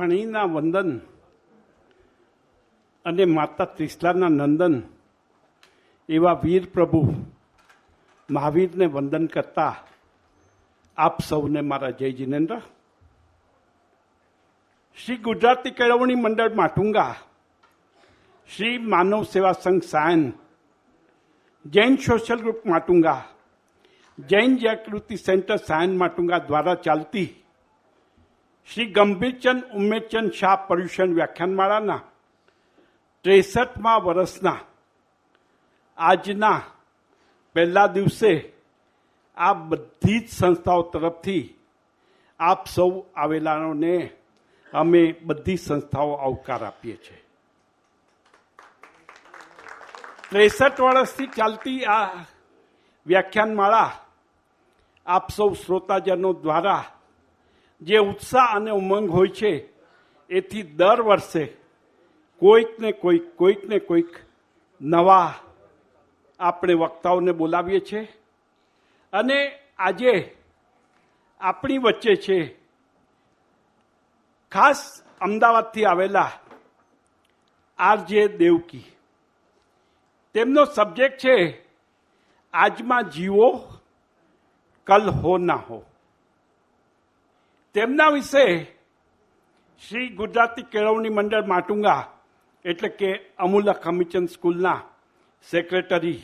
વાણીના વંદન અને માતા ત્રિશલાના નંદન એવા વીર પ્રભુ મહાવીરને વંદન કરતા આપ સૌને મારા જય જિનેન્દ્ર. શ્રી ગુજરાતી કેળવણી મંડળ માટુંગા, શ્રી માનવ સેવા સંઘ સાયન, જૈન સોશિયલ ગ્રુપ માટુંગા, જૈન જાગૃતિ સેન્ટર સાયન માટુંગા દ્વારા ચાલતી શ્રી ગંભીરચંદ ઉમેદચંદ શાહ પર્યુષણ વ્યાખ્યાનમાળાના 63મા વર્ષના આજના પહેલા દિવસે આ બધી જ સંસ્થાઓ તરફથી આપ સૌ આવેલાઓને અમે બધી સંસ્થાઓ આવકાર આપીએ છીએ. 63 વર્ષથી ચાલતી આ વ્યાખ્યાનમાળા આપ સૌ શ્રોતાજનો દ્વારા જે ઉત્સાહ અને ઉમંગ હોય છે એથી દર વર્ષે કોઈક ને કોઈક નવા આપણે વક્તાઓને બોલાવીએ છીએ. અને આજે આપણી વચ્ચે છે ખાસ અમદાવાદથી આવેલા આરજે દેવકી. તેમનો સબ્જેક્ટ છે આજમાં જીવો કલ હો ના હો. તેમના વિશે શ્રી ગુજરાતી કેળવણી મંડળ માટુંગા એટલે કે અમૂલ્ય ખમીચંદ સ્કૂલના સેક્રેટરી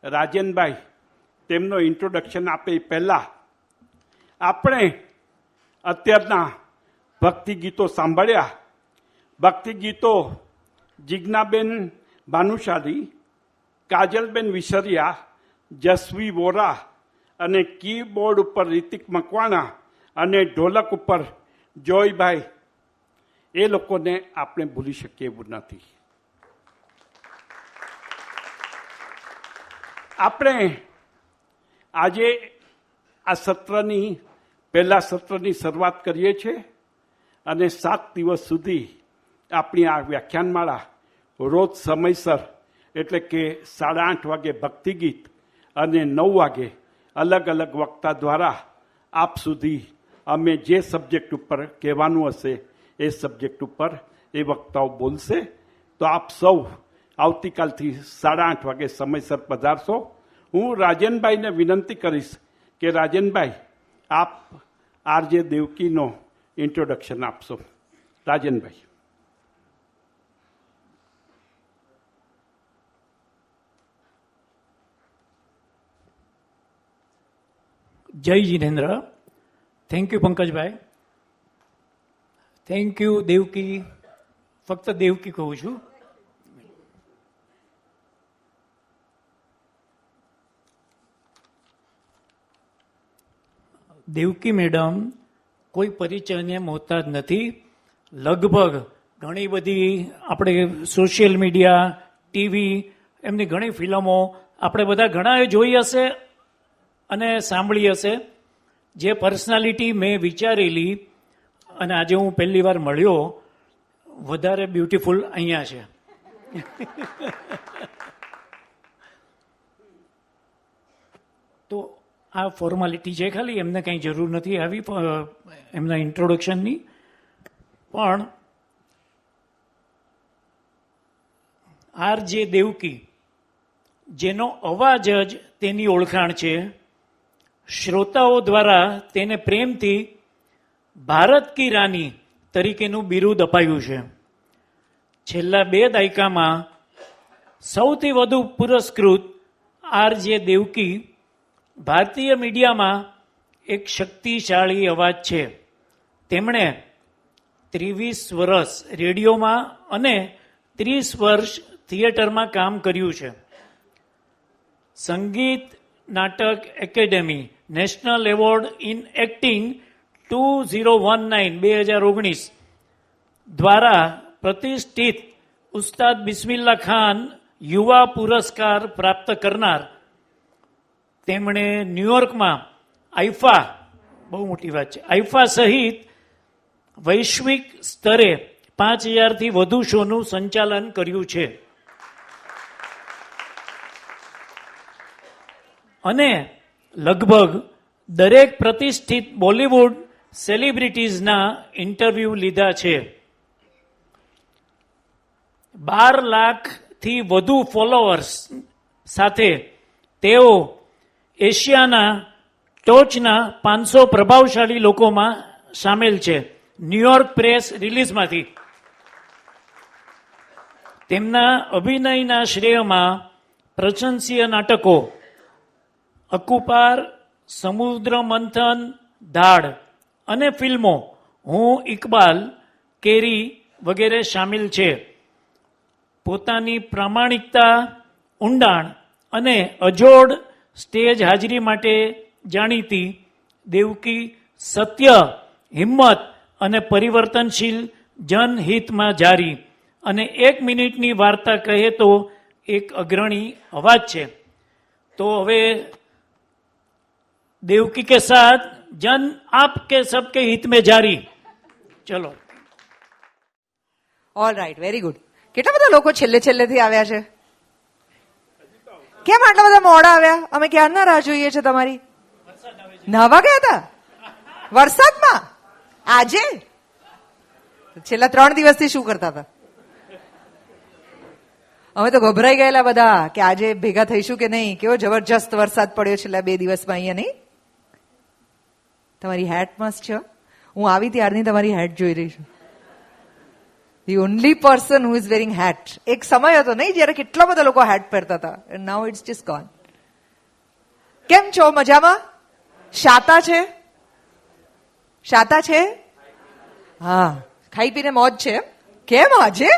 રાજનભાઈ તેમનો ઇન્ટ્રોડક્શન આપે એ પહેલાં આપણે અત્યારના ભક્તિ ગીતો સાંભળ્યા. ભક્તિ ગીતો જિજ્ઞાબેન ભાનુશાલી, કાજલબેન વિસરિયા, જસવી વોરા અને કીબોર્ડ ઉપર રિતિક મકવાણા અને ઢોલક ઉપર જોયભાઈ, એ લોકોને આપણે ભૂલી શકીએ એવું નથી. આપણે આજે આ સત્રની પહેલા સત્રની શરૂઆત કરીએ છીએ અને 7 દિવસ સુધી આપણી આ વ્યાખ્યાનમાળા રોજ સમયસર એટલે કે 8:30 વાગે ભક્તિ ગીત અને 9 વાગે અલગ અલગ વક્તા દ્વારા આપ સુધી અમે જે સબ્જેક્ટ ઉપર કહેવાનું હશે એ સબ્જેક્ટ ઉપર એ વક્તાઓ બોલશે. તો આપ સૌ આવતીકાલથી 8:30 વાગે સમયસર પધારશો. હું રાજનભાઈને વિનંતી કરીશ કે રાજનભાઈ આપ આરજે દેવકીનો ઇન્ટ્રોડક્શન આપશો. રાજનભાઈ. જય Jinendra. Thank you Pankajbhai. Thank you Devaki. ફક્ત દેવકી કહું છું. દેવકી મેડમ કોઈ પરિચયને મોહતાજ નથી. લગભગ ઘણી બધી આપણે સોશિયલ મીડિયા, ટીવી, એમની ઘણી ફિલ્મો આપણે બધા ઘણાએ જોઈ હશે અને સાંભળી હશે. જે પર્સનાલિટી મેં વિચારેલી અને આજે હું પહેલી વાર મળ્યો, વધારે બ્યુટીફુલ અહીંયા છે. તો આ ફોર્માલિટી છે ખાલી, એમને કંઈ જરૂર નથી આવી એમના ઇન્ટ્રોડક્શનની. પણ આરજે દેવકી, જેનો અવાજ જ તેની ઓળખાણ છે, શ્રોતાઓ દ્વારા તેને પ્રેમથી ભારત કી રાની તરીકેનું બિરુદ અપાયું છે. છેલ્લા 2 દાયકામાં સૌથી વધુ પુરસ્કૃત આરજે દેવકી ભારતીય મીડિયામાં એક શક્તિશાળી અવાજ છે. તેમણે 23 વર્ષ રેડિયોમાં અને 30 વર્ષ થિયેટરમાં કામ કર્યું છે. સંગીત નાટક academy national award in acting 2019 દ્વારા પ્રતિષ્ઠિત ઉસ્તાદ બિસ્મિલ્લા ખાન યુવા પુરસ્કાર પ્રાપ્ત કરનાર તેમણે ન્યુયોર્કમાં આઈફા, બહુ મોટી વાત છે, આઈફા સહિત વૈશ્વિક સ્તરે 5000થી વધુ શોનું સંચાલન કર્યું છે. અને લગભગ દરેક પ્રતિષ્ઠિત બોલિવૂડ સેલિબ્રિટીઝના ઇન્ટરવ્યૂ લીધા છે. 12 લાખથી વધુ ફોલોઅર્સ સાથે તેઓ એશિયાના ટોચના 500 પ્રભાવશાળી લોકોમાં સામેલ છે. ન્યુયોર્ક પ્રેસ રિલીઝમાંથી તેમના અભિનયના શ્રેયમાં પ્રશંસીય નાટકો અકુપાર, સમુદ્ર મંથન, ધાડ અને ફિલ્મો હું ઇકબાલ, કેરી વગેરે સામેલ છે. પોતાની પ્રામાણિકતા, ઊંડાણ અને અજોડ સ્ટેજ હાજરી માટે જાણીતી દેવકી સત્ય, હિંમત અને પરિવર્તનશીલ જનહિતમાં જારી અને 1 મિનિટની વાર્તા કહે તો એક અગ્રણી અવાજ છે. તો હવે દેવકી કે સાથ જન આપકે સબકે હિત में જારી. ચલો. All right, very good. કેટલા બધા લોકો છેલ્લેથી આવ્યા છે? કેમ આટલા બધા મોડા આવ્યા? અમે ક્યારના રાહ જોઈએ છે તમારી. નાહવા ગયા હતા વરસાદમાં? આજે? છેલ્લા 3 દિવસથી શું કરતા હતા? અમે તો ગભરાઈ ગયેલા બધા કે આજે ભેગા થઈશું કે નહીં. કેવો જબરજસ્ત વરસાદ પડ્યો છેલ્લા 2 દિવસમાં અહીંયા, નહીં? તમારી હેટ મસ્ત છે. હું આવી ત્યારની તમારી હેટ જોઈ રહી છું. The only person who is wearing hat. એક સમય હતો નહીં જયારે કેટલા બધા લોકો હેટ પહેરતા હતા. And now it's just gone. કેમ છો? મજામાં? શાતા છે? શાતા છે? હા, ખાઈ પીને મોજ છે. કેમ આજે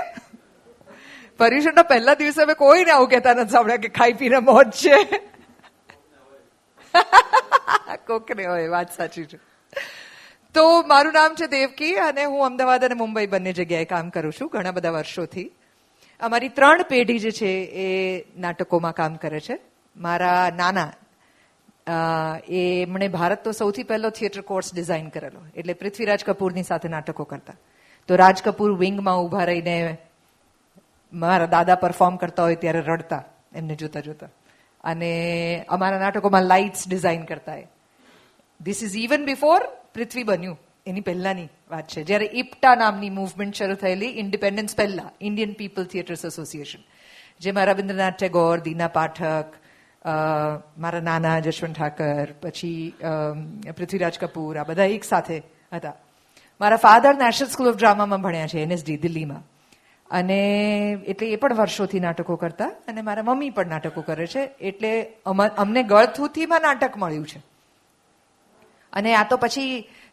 પર્યુષણના પહેલા દિવસે અમે કોઈને આવું કહેતા નથી સાંભળ્યા કે ખાઈ પીને મોજ છે. કોકને હોય, વાત સાચી છે. તો મારું નામ છે દેવકી અને હું અમદાવાદ અને મુંબઈ બંને જગ્યાએ કામ કરું છું ઘણા બધા વર્ષોથી. અમારી 3 પેઢી જે છે એ નાટકોમાં કામ કરે છે. મારા નાના એમણે ભારતનો સૌથી પહેલો થિયેટર કોર્સ ડિઝાઇન કરેલો, એટલે પૃથ્વીરાજ કપૂરની સાથે નાટકો કરતા. તો રાજ કપૂર વિંગમાં ઉભા રહીને મારા દાદા પરફોર્મ કરતા હોય ત્યારે રડતા એમને જોતા જોતા. અને અમારા નાટકોમાં લાઇટ્સ ડિઝાઇન કરતા. ધીસ ઇઝ ઇવન બિફોર પૃથ્વી બન્યું, એની પહેલાની વાત છે, જ્યારે ઇપ્ટા નામની મૂવમેન્ટ શરૂ થયેલી ઇન્ડિપેન્ડન્સ પહેલા, ઇન્ડિયન પીપલ થિયેટર્સ એસોસિએશન, જેમાં રવિન્દ્રનાથ ટેગોર, દીના પાઠક, મારા નાના જશવંત ઠાકર, પછી પૃથ્વીરાજ કપૂર, આ બધા એક સાથે હતા. મારા ફાધર નેશનલ સ્કૂલ ઓફ ડ્રામામાં ભણ્યા છે, એનએસડી દિલ્હીમાં, અને એટલે એ પણ વર્ષોથી નાટકો કરતા. અને મારા મમ્મી પણ નાટકો કરે છે. એટલે અમને ગળથુથીમાં નાટક મળ્યું છે. અને આ તો પછી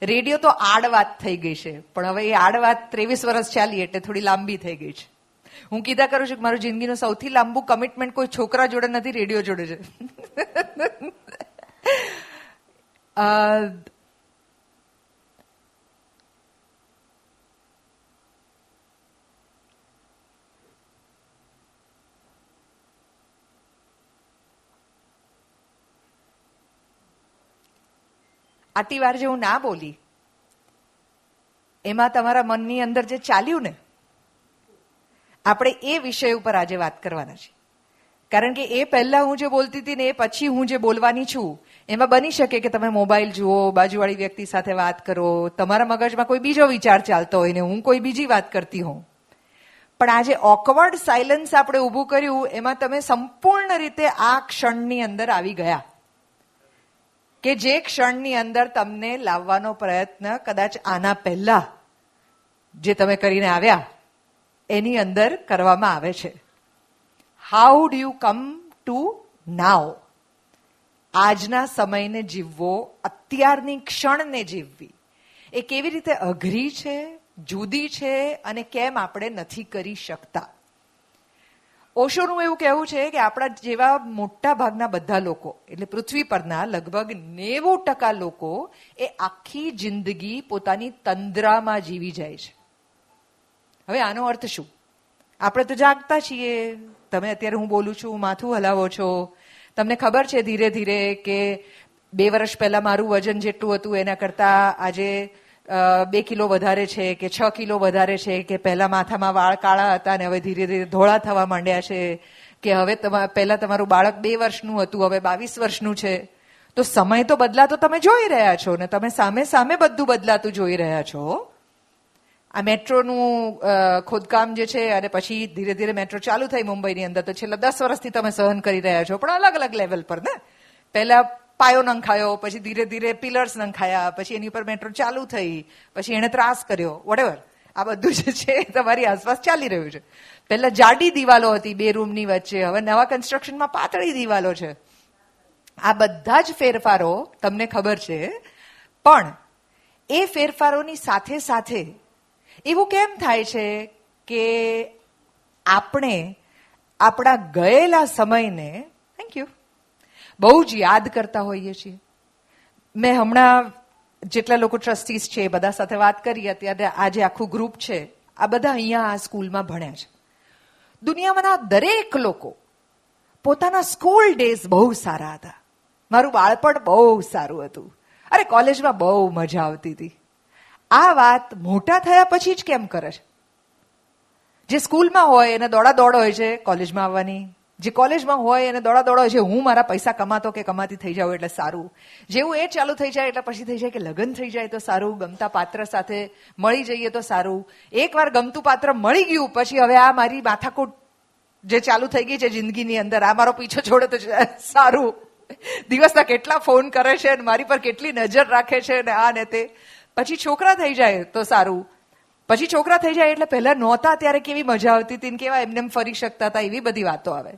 રેડિયો તો આડ વાત થઈ ગઈ છે, પણ હવે એ આડ વાત 23 વર્ષ ચાલી એટલે થોડી લાંબી થઈ ગઈ છે. હું કીધા કરું છું કે મારું જિંદગીનું સૌથી લાંબુ કમિટમેન્ટ કોઈ છોકરા જોડે નથી, રેડિયો જોડે છે. આટલી વાર જે હું ના બોલી એમાં તમારા મનની અંદર જે ચાલ્યું ને, આપણે એ વિષય ઉપર આજે વાત કરવાના છે. કારણ કે એ પહેલા હું જે બોલતી હતી ને એ પછી હું જે બોલવાની છું એમાં બની શકે કે તમે મોબાઈલ જુઓ, બાજુવાળી વ્યક્તિ સાથે વાત કરો, તમારા મગજમાં કોઈ બીજો વિચાર ચાલતો હોય ને હું કોઈ બીજી વાત કરતી હોઉં. પણ આ જે ઓકવર્ડ સાયલન્સ આપણે ઊભું કર્યું એમાં તમે સંપૂર્ણ રીતે આ ક્ષણની અંદર આવી ગયા, કે જે ક્ષણની અંદર તમને લાવવાનો પ્રયત્ન કદાચ આના પહેલા જે તમે કરીને આવ્યા એની અંદર કરવામાં આવે છે. How do you come to now? આજના સમયને જીવવો, અત્યારની ક્ષણને જીવવી એ કેવી રીતે અઘરી છે, જુદી છે, અને કેમ આપણે નથી કરી શકતા. ઓશોનું એવું કહેવું છે કે આપણા જેવા મોટા ભાગના બધા લોકો, એટલે પૃથ્વી પરના લગભગ 90% લોકો એ આખી જિંદગી પોતાની તંદ્રામાં જીવી જાય છે. હવે આનો અર્થ શું? આપણે તો જાગતા છીએ. તમે અત્યારે હું બોલું છું, માથું હલાવો છો, તમને ખબર છે ધીરે ધીરે કે 2 વર્ષ પહેલા મારું વજન જેટલું હતું એના કરતા આજે 2 કિલો વધારે છે કે 6 કિલો વધારે છે, કે પહેલા માથામાં વાળ કાળા હતા ને હવે ધીરે ધીરે ધોળા થવા માંડ્યા છે, કે હવે પહેલા તમારું બાળક 2 વર્ષનું હતું હવે 22 વર્ષનું છે. તો સમય તો બદલાતો તમે જોઈ રહ્યા છો ને તમે સામે સામે બધું બદલાતું જોઈ રહ્યા છો. આ મેટ્રોનું ખોદકામ જે છે અને પછી ધીરે ધીરે મેટ્રો ચાલુ થઈ મુંબઈની અંદર, તો છેલ્લા 10 વર્ષથી તમે સહન કરી રહ્યા છો, પણ અલગ અલગ લેવલ પર ને. પહેલા પાયો નંખાયો, પછી ધીરે ધીરે પિલર્સ નંખાયા, પછી એની પર મેટ્રો ચાલુ થઈ, પછી એને ત્રાસ કર્યો, વોટેવર. આ બધું જે છે તમારી આસપાસ ચાલી રહ્યું છે. પહેલા જાડી દિવાલો હતી 2 રૂમની વચ્ચે, હવે નવા કન્સ્ટ્રક્શનમાં પાતળી દિવાલો છે. આ બધા જ ફેરફારો તમને ખબર છે, પણ એ ફેરફારોની સાથે સાથે એવું કેમ થાય છે કે આપણે આપણા ગયેલા સમયને થેન્ક યુ બહુ જ યાદ કરતા હોઈએ છીએ. મેં હમણાં જેટલા લોકો ટ્રસ્ટીઝ છે બધા સાથે વાત કરી, અત્યારે આજે આખું ગ્રુપ છે, આ બધા અહીંયા આ સ્કૂલમાં ભણ્યા છે. દુનિયામાંના દરેક લોકો પોતાના સ્કૂલ ડેઝ બહુ સારા હતા. મારું બાળપણ બહુ સારું હતું, અરે કોલેજમાં બહુ મજા આવતી હતી. આ વાત મોટા થયા પછી જ કેમ કરે છે? જે સ્કૂલમાં હોય એને દોડા દોડ હોય છે કોલેજમાં આવવાની, જે કોલેજમાં હોય એને દોડા દોડ હોય છે હું મારા પૈસા કમાતો કે કમાતી થઈ જાઉં એટલે સારું. જેવું એ ચાલુ થઈ જાય એટલે પછી થઈ જાય કે લગ્ન થઈ જાય તો સારું, ગમતા પાત્ર સાથે મળી જઈએ તો સારું. એકવાર ગમતું પાત્ર મળી ગયું પછી હવે આ મારી માથાકૂટ જે ચાલુ થઈ ગઈ છે જિંદગીની અંદર, આ મારો પીછો છોડે તો સારું. દિવસના કેટલા ફોન કરે છે, મારી પર કેટલી નજર રાખે છે ને આ ને તે. પછી છોકરા થઈ જાય તો સારું. પછી છોકરા થઈ જાય એટલે પહેલા નહોતા ત્યારે કેવી મજા આવતી હતી, કેવા એમને ફરી શકતા હતા, એવી બધી વાતો આવે.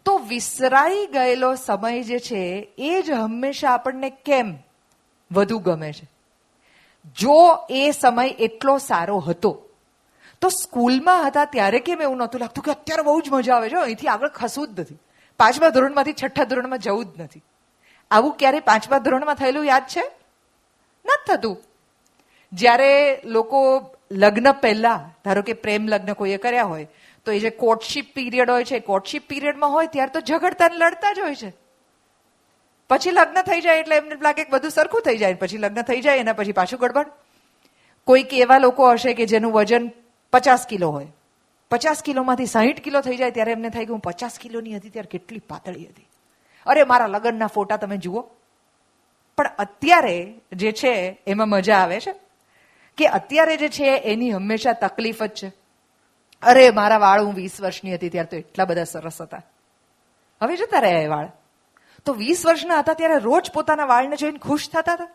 તો વિસરાઈ ગયેલો સમય જે છે એ જ હંમેશા આપણને કેમ વધુ ગમે છે? જો એ સમય એટલો સારો હતો તો સ્કૂલમાં હતા ત્યારે કેમ એવું નહોતું લાગતું કે અત્યારે બહુ જ મજા આવે છે, અહીંથી આગળ ખસવું જ નથી, 5મા ધોરણમાંથી 6ઠ્ઠા ધોરણમાં જવું જ નથી. આવું ક્યારે 5મા ધોરણમાં થયેલું યાદ છે? નથી થતું. જ્યારે લોકો લગ્ન પહેલા ધારો કે પ્રેમ લગ્ન કોઈએ કર્યા હોય તો એ જે કોર્ટશીપ પીરિયડ હોય છે, કોર્ટશીપ પીરિયડમાં હોય ત્યારે તો ઝઘડતા ને લડતા જ હોય છે. પછી લગ્ન થઈ જાય એટલે એમને લાગે કે બધું સરખું થઈ જાય, પછી લગ્ન થઈ જાય એના પછી પાછું ગડબડ. કોઈક એવા લોકો હશે કે જેનું વજન 50 કિલો હોય, 50 કિલોમાંથી 60 કિલો થઈ જાય ત્યારે એમને થાય કે હું 50 કિલોની હતી ત્યારે કેટલી પાતળી હતી, અરે મારા લગ્નના ફોટા તમે જુઓ. પણ અત્યારે જે છે એમાં મજા આવે છે કે અત્યારે જે છે એની હંમેશા તકલીફ જ છે. અરે મારા વાળ હું 20 વર્ષની હતી ત્યારે તો એટલા બધા સરસ હતા, હવે જતા રહ્યા એ વાળ. તો 20 વર્ષના હતા ત્યારે રોજ પોતાના વાળને જોઈને ખુશ થતા હતા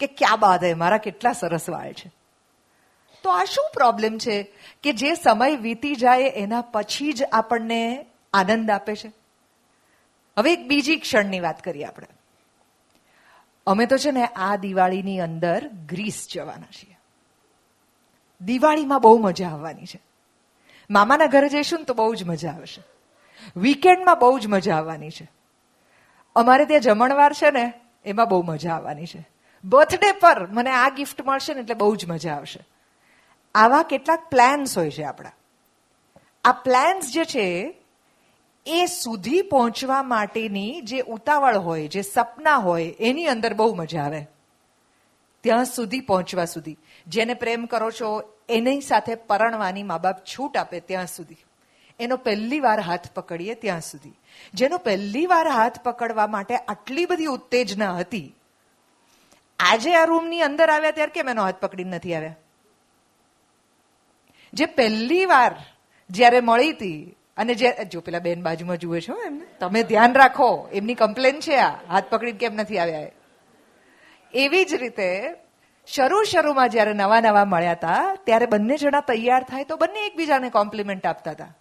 કે ક્યા બાત હે, મારા કેટલા સરસ વાળ છે. તો આ શું પ્રોબ્લેમ છે કે જે સમય વીતી જાય એના પછી જ આપણને આનંદ આપે છે? હવે એક બીજી ક્ષણની વાત કરીએ આપણે. અમે તો છે ને આ દિવાળીની અંદર ગ્રીસ જવાના છીએ. દિવાળીમાં બહુ મજા આવવાની છે. મામાના ઘરે જઈશું ને તો બહુ જ મજા આવશે. વીકેન્ડમાં બહુ જ મજા આવવાની છે. અમારે ત્યાં જમણવાર છે ને એમાં બહુ મજા આવવાની છે. બર્થડે પર મને આ ગિફ્ટ મળશે ને એટલે બહુ જ મજા આવશે. આવા કેટલાક પ્લાન્સ હોય છે આપણા. આ પ્લાન્સ જે છે એ સુધી પહોંચવા માટેની જે ઉતાવળ હોય, જે સપના હોય એની અંદર બહુ મજા આવે. ત્યાં સુધી પહોંચવા સુધી, જેને પ્રેમ કરો છો એની સાથે પરણવાની મા બાપ છૂટ આપે ત્યાં સુધી, એનો પહેલી વાર હાથ પકડીએ ત્યાં સુધી, જેનો પહેલી વાર હાથ પકડવા માટે આટલી બધી ઉત્તેજના હતી, આજે આ રૂમની અંદર આવ્યા ત્યારે કેમ એનો હાથ પકડીને નથી આવ્યા? જે પહેલી વાર જ્યારે મળી હતી અને જે જો પેલા બેન બાજુમાં જુએ છો એમને તમે ધ્યાન રાખો, એમની કમ્પ્લેન છે આ હાથ પકડીને કેમ નથી આવ્યા. એવી જ રીતે શરૂમાં જ્યારે નવા નવા મળ્યા હતા ત્યારે બંને જણા તૈયાર થાય તો બંને એકબીજાને કોમ્પ્લિમેન્ટ આપતા હતા.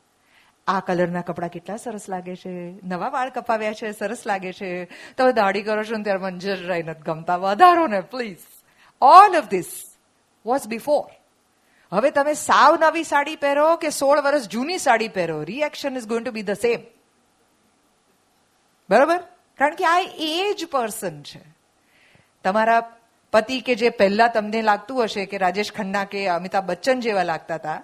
આ કલરના કપડા કેટલા સરસ લાગે છે, નવા વાળ કપાવ્યા છે, સરસ લાગે છે, તમે દાઢી કરો છો ને ત્યારે મંજર રહી નથી ગમતા, વધારો ને please. All of this was before. હવે તમે સાવ નવી સાડી પહેરો કે 16 વર્ષ જૂની સાડી પહેરો, reaction is going to be the same. બરોબર? કારણ કે આ એ જ પર્સન છે. તમારા પતિ કે જે પહેલા તમને લાગતું હશે કે રાજેશ ખન્ના કે અમિતાભ બચ્ચન જેવા લાગતા હતા,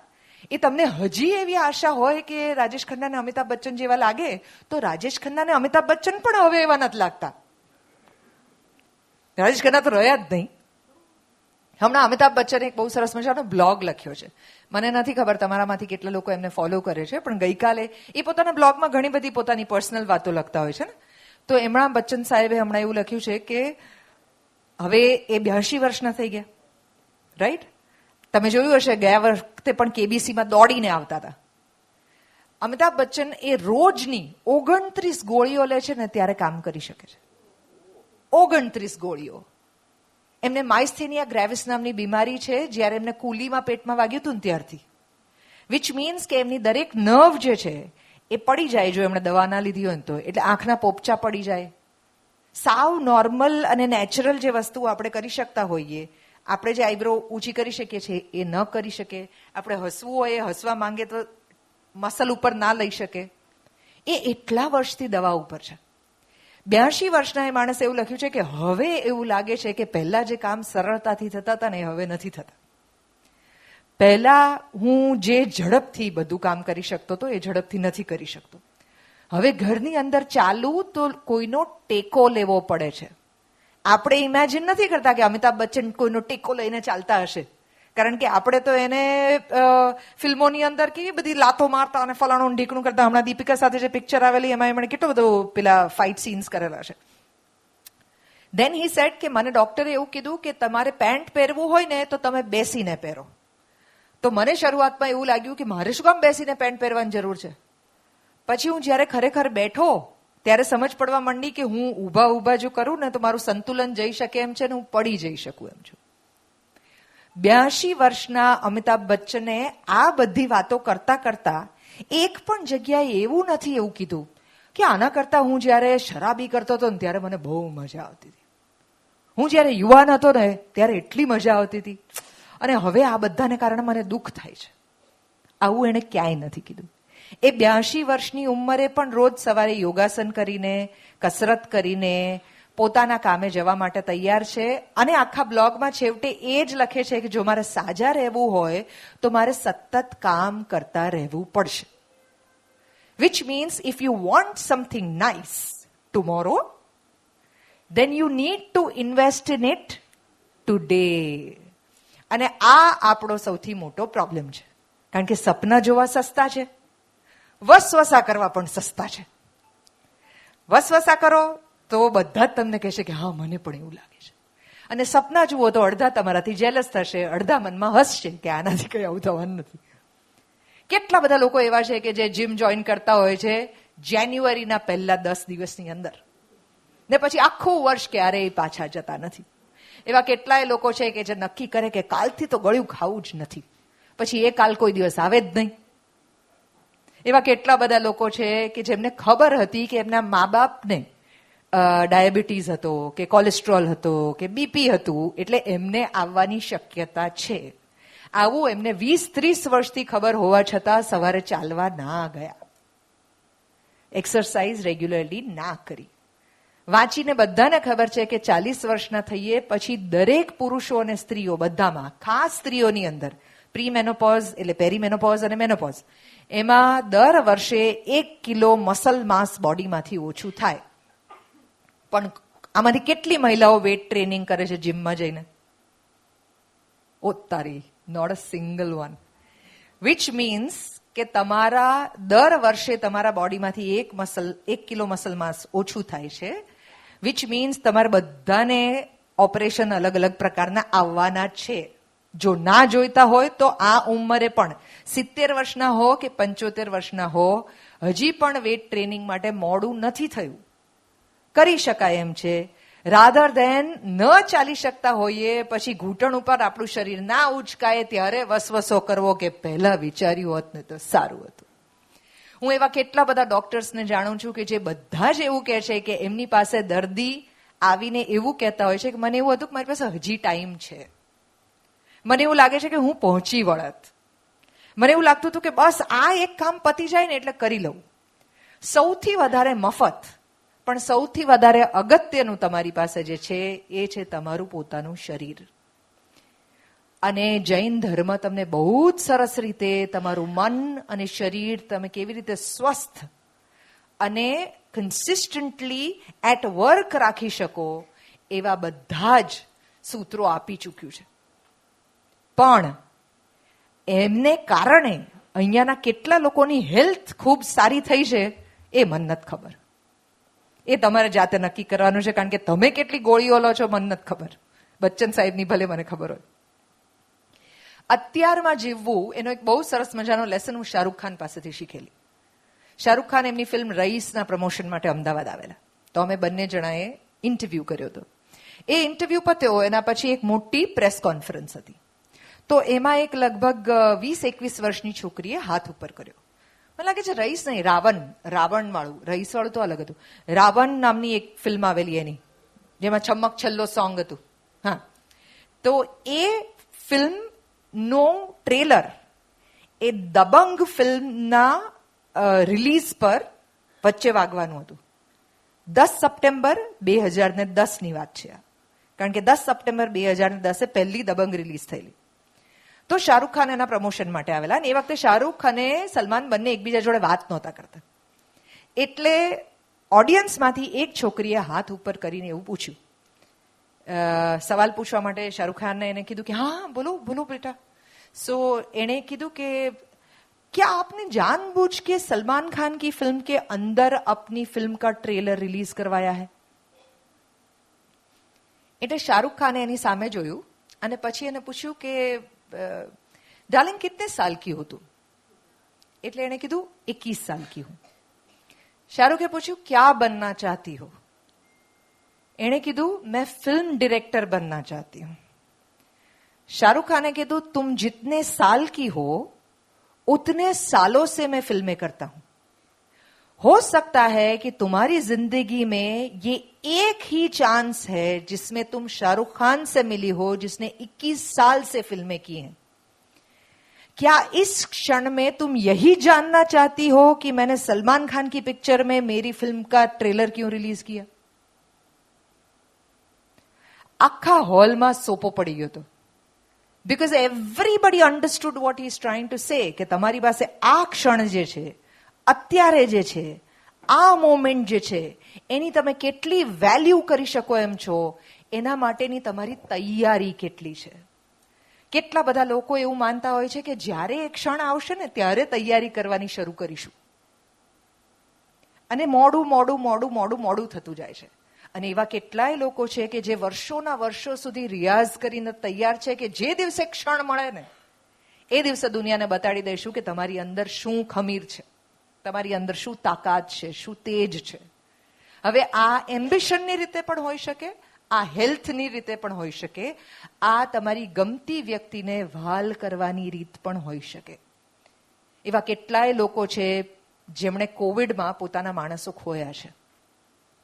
એ તમને હજી એવી આશા હોય કે રાજેશ ખન્ના ને અમિતાભ બચ્ચન જેવા લાગે તો રાજેશ ખન્ના ને અમિતાભ બચ્ચન પણ હવે એવા નથી લાગતા. રાજેશ ખન્ના તો રહ્યા જ નહીં. હમણાં અમિતાભ બચ્ચને એક બહુ સરસ મજાનો બ્લોગ લખ્યો છે. મને નથી ખબર તમારામાંથી કેટલા લોકો એમને ફોલો કરે છે, પણ ગઈકાલે એ પોતાના બ્લોગમાં ઘણી બધી પોતાની પર્સનલ વાતો લખતા હોય છે ને. તો એમણા બચ્ચન સાહેબે હમણાં એવું લખ્યું છે કે હવે એ 82 વર્ષના થઈ ગયા, રાઈટ? તમે જોયું હશે ગયા વખતે પણ કેબીસીમાં દોડીને આવતા હતા. અમિતાભ બચ્ચન એ રોજની 29 ગોળીઓ લે છે ને ત્યારે કામ કરી શકે છે. 29 ગોળીઓ. એમને માઇસ્થેનિયા ગ્રેવિસ નામની બીમારી છે, જ્યારે એમને કુલીમાં પેટમાં વાગ્યું હતું ને ત્યારથી. વિચ મીન્સ કે એમની દરેક નર્વ જે છે એ પડી જાય જો એમણે દવા ના લીધી હોય તો. એટલે આંખના પોપચા પડી જાય. સાવ નોર્મલ અને નેચરલ જે વસ્તુ આપણે કરી શકતા હોઈએ, આપણે જે આઈબ્રો ઊંચી કરી શકીએ છીએ એ ન કરી શકે. આપણે હસવું હોય, હસવા માંગે તો મસલ ઉપર ના લઈ શકે. એ એટલા વર્ષથી દવા ઉપર છે. 82 વર્ષના એ માણસે એવું લખ્યું છે કે હવે એવું લાગે છે કે પહેલા જે કામ સરળતાથી થતા હતા ને એ હવે નથી થતા. પહેલા હું જે ઝડપથી બધું કામ કરી શકતો હતો એ ઝડપથી નથી કરી શકતો. હવે ઘરની અંદર ચાલવું તો કોઈનો ટેકો લેવો પડે છે. આપણે ઇમેજિન નથી કરતા કે અમિતાભ બચ્ચન કોઈનો ટેકો લઈને ચાલતા હશે, કારણ કે આપણે તો એને ફિલ્મોની અંદર કેવી બધી લાતો મારતા અને ફલાણું ઢીકણું કરતા. હમણાં દીપિકા સાથે જે પિક્ચર આવેલી એમાં એમણે કેટલો બધો પેલા ફાઇટ સીન્સ કરેલા છે. દેન હી સેડ કે મને ડોક્ટરે એવું કીધું કે તમારે પેન્ટ પહેરવું હોય ને તો તમે બેસીને પહેરો. તો મને શરૂઆતમાં એવું લાગ્યું કે મારે શું કામ બેસીને પેન્ટ પહેરવાની જરૂર છે. પછી હું જ્યારે ખરેખર બેઠો ત્યારે સમજ પડવા માંડી કે હું ઊભા ઊભા જો કરું ને તો મારું સંતુલન જઈ શકે એમ છે ને હું પડી જઈ શકું એમ છું. 82 વર્ષના અમિતાભ બચ્ચને આ બધી વાતો કરતા કરતા એક પણ જગ્યાએ એવું નથી એવું કીધું કે આના કરતા હું જ્યારે શરાબી કરતો હતો ને ત્યારે મને બહુ મજા આવતી હતી, હું જ્યારે યુવાન હતો ને ત્યારે એટલી મજા આવતી હતી, અને હવે આ બધાને કારણે મને દુઃખ થાય છે. આવું એણે ક્યાંય નથી કીધું. એ 82 વર્ષની ઉંમરે પણ રોજ સવારે યોગાસન કરીને, કસરત કરીને પોતાના કામે જવા માટે તૈયાર છે. અને આખા બ્લોગમાં છેવટે એ જ લખે છે કે જો મારે સાજા રહેવું હોય તો મારે સતત કામ કરતા રહેવું પડશે. Which means if you want something nice tomorrow, then you need to invest in it today. અને આ આપણો સૌથી મોટો પ્રોબ્લેમ છે, કારણ કે સપના જોવા સસ્તા છે, વસવસા કરવા પણ સસ્તા છે. વસવસા કરો તો બધા જ તમને કહેશે કે હા મને પણ એવું લાગે છે, અને સપના જુઓ તો અડધા તમારાથી જેલસ થશે, અડધા મનમાં હસશે કે આનાથી કઈ આવું થવાનું નથી. કેટલા બધા લોકો એવા છે કે જે જીમ જોઈન કરતા હોય છે જાન્યુઆરીના પહેલા 10 દિવસની અંદર, ને પછી આખું વર્ષ ક્યારેય પાછા જતા નથી. એવા કેટલાય લોકો છે કે જે નક્કી કરે કે કાલથી તો ગળ્યું ખાવું જ નથી, પછી એ કાલ કોઈ દિવસ આવે જ નહીં. એવા કેટલા બધા લોકો છે કે જેમને ખબર હતી કે એમના મા બાપને ડાયાબિટીસ હતો કે કોલેસ્ટ્રોલ હતો કે બીપી હતું, એટલે એમને આવવાની શક્યતા છે. આવું એમને 20-30 વર્ષથી ખબર હોવા છતાં સવારે ચાલવા ના ગયા, એક્સરસાઇઝ રેગ્યુલરલી ના કરી. વાંચીને બધાને ખબર છે કે 40 વર્ષના થઈએ પછી દરેક પુરુષો અને સ્ત્રીઓ બધામાં, ખાસ સ્ત્રીઓની અંદર પ્રીમેનોપોઝ એટલે પેરીમેનોપોઝ અને મેનોપોઝ, એમાં દર વર્ષે 1 કિલો મસલ માસ બોડીમાંથી ઓછું થાય. પણ આમાંથી કેટલી મહિલાઓ વેટ ટ્રેનિંગ કરે છે જીમમાં જઈને? ઓ તારી, not a single one. Which means કે તમારા દર વર્ષે તમારા બોડીમાંથી 1 કિલો મસલ માસ ઓછું થાય છે. વિચ મીન્સ તમારે બધાને ઓપરેશન અલગ અલગ પ્રકારના આવવાના છે. જો ના જોઈતા હોય તો આ ઉંમરે પણ 70 વર્ષના હો કે 75 વર્ષના હો, હજી પણ વેટ ટ્રેનિંગ માટે મોડું નથી થયું, કરી શકાય એમ છે. રાધર દેન ન ચાલી શકતા હોઈએ પછી ઘૂંટણ ઉપર આપણું શરીર ના ઉચકાય ત્યારે વસવસો કરવો કે પહેલા વિચાર્યું હોત ને તો સારું હતું. હું એવા કેટલા બધા ડોક્ટર્સને જાણું છું કે જે બધા જ એવું કહે છે કે એમની પાસે દર્દી આવીને એવું કહેતા હોય છે કે મને એવું હતું કે મારી પાસે હજી ટાઈમ છે, મને એવું લાગે છે કે હું પહોંચી વળત, મને એવું લાગતું હતું કે બસ આ એક કામ પતી જાય ને એટલે કરી લઉં. સૌથી વધારે મફત પણ સૌથી વધારે અગત્યનું તમારી પાસે જે છે એ છે તમારું પોતાનું શરીર. અને જૈન ધર્મ તમને બહુ જ સરસ રીતે તમારું મન અને શરીર તમે કેવી રીતે સ્વસ્થ અને કન્સિસ્ટન્ટલી એટ વર્ક રાખી શકો એવા બધા જ સૂત્રો આપી ચૂક્યું છે. પણ એમને કારણે અહીંયાના કેટલા લોકોની હેલ્થ ખૂબ સારી થઈ છે એ મને નથી ખબર. એ તમારે જાતે નક્કી કરવાનું છે, કારણ કે તમે કેટલી ગોળીઓ લો છો મને નથી ખબર. બચ્ચન સાહેબની ભલે મને ખબર હોય. અત્યારમાં જીવવું એનો એક બહુ સરસ મજાનો લેસન હું શાહરૂખ ખાન પાસેથી શીખેલી. શાહરૂખ ખાન એમની ફિલ્મ રઈસના પ્રમોશન માટે અમદાવાદ આવેલા, તો અમે બંને જણાએ ઇન્ટરવ્યુ કર્યો હતો. એ ઇન્ટરવ્યુ પત્યો એના પછી એક મોટી પ્રેસ કોન્ફરન્સ હતી. તો એમાં એક લગભગ 20-21 વર્ષની છોકરીએ હાથ ઉપર કર્યો. મને લાગે છે રઈસ નહીં, રાવણ વાળું, રઈસ વાળું તો અલગ હતું. રાવણ નામની એક ફિલ્મ આવેલી એની, જેમાં છમક છલ્લો સોંગ હતું. હા, તો એ ફિલ્મનો ટ્રેલર એ દબંગ ફિલ્મના રિલીઝ પર વચ્ચે વાગવાનું હતું. 10 સપ્ટેમ્બર 2010ની વાત છે આ, કારણ કે 10 સપ્ટેમ્બર 2010 પહેલી દબંગ રિલીઝ થયેલી. તો શાહરૂખ ખાન એના પ્રમોશન માટે આવેલા, અને એ વખતે શાહરૂખ અને સલમાન બંને એકબીજા જોડે વાત નહોતા કરતા. એટલે ઓડિયન્સમાંથી એક છોકરીએ હાથ ઉપર કરીને એવું પૂછ્યું, સવાલ પૂછવા માટે શાહરૂખ ખાનને એને કીધું કે હા બોલો બોલો બેટા. સો એણે કીધું કે क्या आपने जानबूझ के सलमान खान की फिल्म के अंदर अपनी फिल्म का ट्रेलर रिलीज करवाया है? એટલે શાહરૂખ ખાને એની સામે જોયું અને પછી એને પૂછ્યું કે डार्लिंग कितने साल की हो तुम? એટલે એણે કીધું 21 साल की हूं. શાહરૂખે પૂછ્યું क्या बनना चाहती हो? એણે કીધું मैं फिल्म डायरेक्टर बनना चाहती हूं. शाहरुख खान ने कहा तुम जितने साल की हो उतने सालों से मैं फिल्में करता हूं. हो सकता है कि तुम्हारी जिंदगी में ये एक ही चांस है जिसमें तुम शाहरुख खान से मिली हो जिसने 21 साल से फिल्में की हैं. क्या इस क्षण में तुम यही जानना चाहती हो कि मैंने सलमान खान की पिक्चर में मेरी फिल्म का ट्रेलर क्यों रिलीज किया? આખા હોલમાં સોપો પડી ગયો હતો. Because everybody understood what he is trying to say, કે તમારી પાસે આ ક્ષણ જે છે, અત્યારે જે છે, આ મોમેન્ટ જે છે, એની તમે કેટલી વેલ્યુ કરી શકો એમ છો, એના માટેની તમારી તૈયારી કેટલી છે. કેટલા બધા લોકો એવું માનતા હોય છે કે જ્યારે એ ક્ષણ આવશે ને ત્યારે તૈયારી કરવાની શરૂ કરીશું, અને મોડું મોડું મોડું મોડું મોડું થતું જાય છે. અને એવા કેટલાય લોકો છે કે જે વર્ષોના વર્ષો સુધી રિયાઝ કરીને તૈયાર છે કે જે દિવસે ક્ષણ મળે ને એ દિવસે દુનિયાને બતાડી દઈશું કે તમારી અંદર શું ખમીર છે, તમારી અંદર શું તાકાત છે, શું તેજ છે. હવે આ એમ્બિશનની રીતે પણ હોઈ શકે, આ હેલ્થની રીતે પણ હોઈ શકે, આ તમારી ગમતી વ્યક્તિને વહાલ કરવાની રીત પણ હોઈ શકે. એવા કેટલાય લોકો છે જેમણે કોવિડમાં પોતાના માણસો ખોયા છે.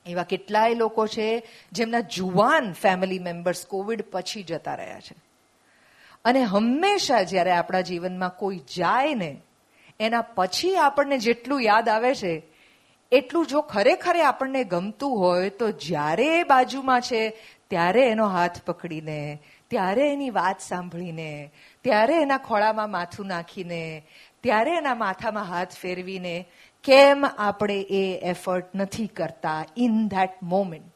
એવા કેટલાય લોકો છે જેમના જુવાન ફેમિલી મેમ્બર્સ કોવિડ પછી જતા રહ્યા છે. અને હંમેશા જ્યારે આપણા જીવનમાં કોઈ જાય ને એના પછી આપણને જેટલું યાદ આવે છે એટલું જો ખરેખર આપણને ગમતું હોય તો જ્યારે એ બાજુમાં છે ત્યારે એનો હાથ પકડીને, ત્યારે એની વાત સાંભળીને, ત્યારે એના ખોળામાં માથું નાખીને, ત્યારે એના માથામાં હાથ ફેરવીને કેમ આપણે એ એફર્ટ નથી કરતા ઇન ધેટ મોમેન્ટ?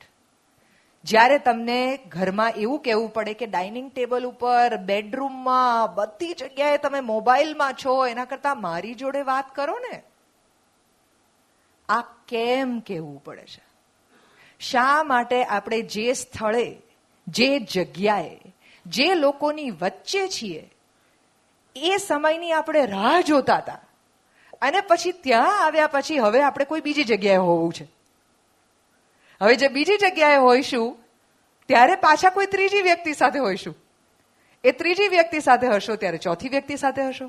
જ્યારે તમને ઘરમાં એવું કહેવું પડે કે ડાઇનિંગ ટેબલ ઉપર, બેડરૂમમાં, બધી જગ્યાએ તમે મોબાઈલમાં છો, એના કરતા મારી જોડે વાત કરો ને. આ કેમ કહેવું પડે છે? શા માટે આપણે જે સ્થળે, જે જગ્યાએ, જે લોકોની વચ્ચે છીએ એ સમયની આપણે રાહ જોતા હતા, અને પછી ત્યાં આવ્યા પછી હવે આપણે કોઈ બીજી જગ્યાએ હોવું છે. હવે જે બીજી જગ્યાએ હોઈશું ત્યારે પાછા કોઈ ત્રીજી વ્યક્તિ સાથે હોઈશું. એ ત્રીજી વ્યક્તિ સાથે હશો ત્યારે ચોથી વ્યક્તિ સાથે હશો.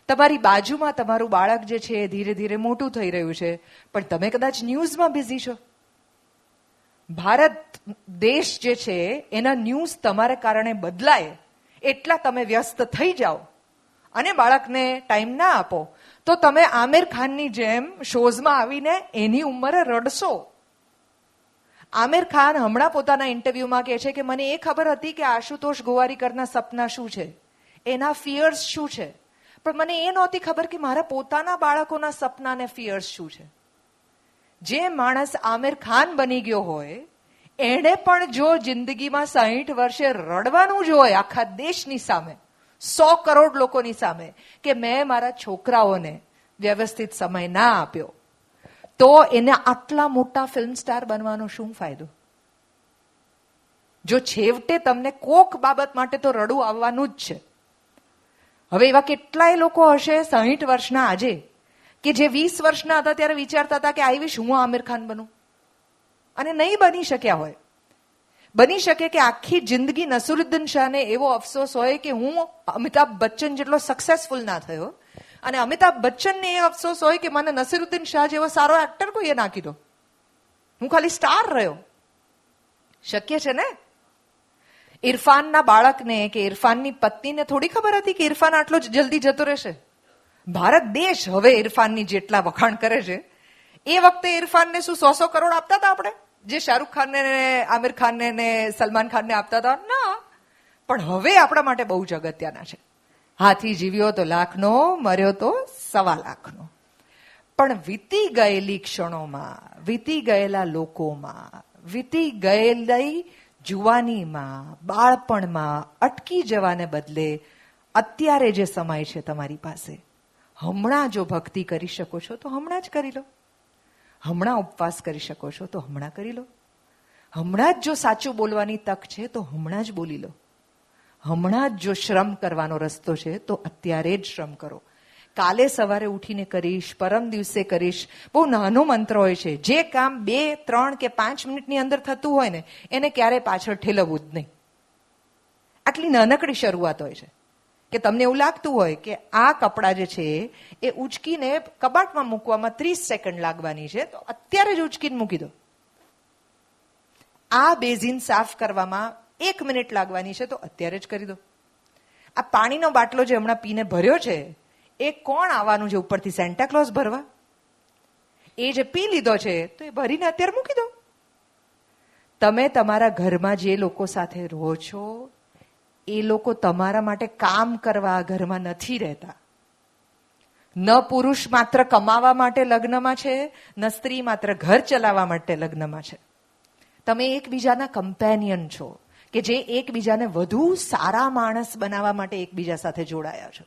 તમારી બાજુમાં તમારું બાળક જે છે એ ધીરે ધીરે મોટું થઈ રહ્યું છે, પણ તમે કદાચ ન્યૂઝમાં બિઝી છો. ભારત દેશ જે છે એના ન્યૂઝ તમારે કારણે બદલાય એટલા તમે વ્યસ્ત થઈ જાઓ અને બાળકને ટાઈમ ના આપો તો તમે આમિર ખાનની જેમ શોઝમાં આવીને એની ઉંમરે રડશો. આમિર ખાન હમણાં પોતાના ઇન્ટરવ્યુમાં કહે છે કે મને એ ખબર હતી કે આશુતોષ ગોવારીકરના સપના શું છે, એના ફિયર્સ શું છે, પણ મને એ નહોતી ખબર કે મારા પોતાના બાળકોના સપના ને ફિયર્સ શું છે. જે માણસ આમિર ખાન બની ગયો હોય એણે પણ જો જિંદગીમાં 60 વર્ષે રડવાનું જ હોય આખા દેશની સામે, 100 કરોડ લોકોની સામે, કે મેં મારા છોકરાઓને વ્યવસ્થિત સમય ના આપ્યો, તો એને આટલા મોટા ફિલ્મ સ્ટાર બનવાનો શું ફાયદો? જો છેવટે તમને કોક બાબત માટે તો રડવું આવવાનું જ છે. હવે એવા કેટલાય લોકો હશે 60 વર્ષના આજે કે જે 20 વર્ષના હતા ત્યારે વિચારતા હતા કે આઈ વિશ હું આમિર ખાન બનું, અને નહીં બની શક્યા હોય. બની શકે કે આખી જિંદગી નસીરુદ્દીન શાહને એવો અફસોસ હોય કે હું અમિતાભ બચ્ચન જેટલો સક્સેસફુલ ના થયો, અને અમિતાભ બચ્ચનને એ અફસોસ હોય કે મને નસીરુદ્દીન શાહ જેવો સારો એક્ટર કોઈએ નાખી દો, હું ખાલી સ્ટાર રહ્યો. શક્ય છે ને? ઇરફાનના બાળકને કે ઇરફાનની પત્નીને થોડી ખબર હતી કે ઇરફાન આટલો જ જલ્દી જતો રહેશે. ભારત દેશ હવે ઇરફાનની જેટલા વખાણ કરે છે, એ વખતે ઇરફાનને શું 100 કરોડ આપતા હતા આપણે, જે શાહરૂખ ખાનને ને આમિર ખાનને ને સલમાન ખાનને આપતા હતા? ના. પણ હવે આપણા માટે બહુ જ અગત્યના છે. હાથી જીવ્યો તો લાખનો, મર્યો તો 1.25 લાખનો. પણ વીતી ગયેલી ક્ષણોમાં, વીતી ગયેલા લોકોમાં, વીતી ગયેલી જુવાનીમાં, બાળપણમાં અટકી જવાને બદલે અત્યારે જે સમય છે તમારી પાસે, હમણાં જો ભક્તિ કરી શકો છો તો હમણાં જ કરી લો. હમણાં ઉપવાસ કરી શકો છો તો હમણાં કરી લો. હમણાં જ જો સાચું બોલવાની તક છે તો હમણાં જ બોલી લો. હમણાં જ જો શ્રમ કરવાનો રસ્તો છે તો અત્યારે જ શ્રમ કરો. કાલે સવારે ઉઠીને કરીશ, પરમ દિવસે કરીશ, બહુ નાનો મંત્ર હોય છે. જે કામ 2, 3 કે 5 મિનિટની અંદર થતું હોય ને એને ક્યારેય પાછળ ઠેલવવું જ નહીં. આટલી નાનકડી શરૂઆત હોય છે કે તમને એવું લાગતું હોય કે આ કપડાં જે છે એ ઉચકીને કબાટમાં મૂકવામાં 30 સેકન્ડ લાગવાની છે, તો અત્યારે જ ઉચકીને મૂકી દો. આ બેઝિન સાફ કરવામાં 1 મિનિટ લાગવાની છે, તો અત્યારે જ કરી દો. આ પાણીનો બાટલો જે હમણાં પીને ભર્યો છે, એ કોણ આવવાનું છે ઉપરથી? સેન્ટા ક્લોઝ ભરવા? એ જે પી લીધો છે તો એ ભરીને અત્યારે મૂકી દો. તમે તમારા ઘરમાં જે લોકો સાથે રહો છો એ લોકો તમારા માટે કામ કરવા ઘરમાં નથી રહેતા. ન પુરુષ માત્ર કમાવા માટે લગ્નમાં છે, ન સ્ત્રી માત્ર ઘર ચલાવવા માટે લગ્નમાં છે. તમે એકબીજાના કમ્પેનિયન છો કે જે એકબીજાને વધુ સારા માણસ બનાવવા માટે એકબીજા સાથે જોડાયા છો.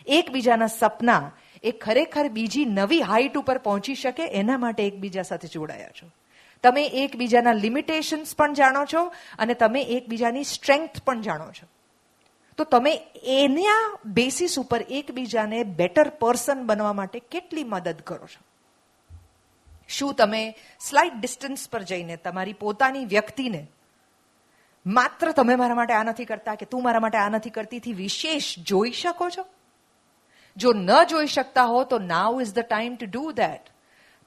એકબીજાના સપના એ ખરેખર બીજી નવી હાઈટ ઉપર પહોંચી શકે એના માટે એકબીજા સાથે જોડાયા છો. તમે એકબીજાના લિમિટેશન્સ પણ જાણો છો અને તમે એકબીજાની સ્ટ્રેન્થ પણ જાણો છો. તો તમે એના બેસિસ ઉપર એકબીજાને બેટર પર્સન બનવા માટે કેટલી મદદ કરો છો? શું તમે સ્લાઇટ ડિસ્ટન્સ પર જઈને તમારી પોતાની વ્યક્તિને માત્ર તમે મારા માટે આ નથી કરતા કે તું મારા માટે આ નથી કરતીથી વિશેષ જોઈ શકો છો? જો ન જોઈ શકતા હો તો now is the time to do that.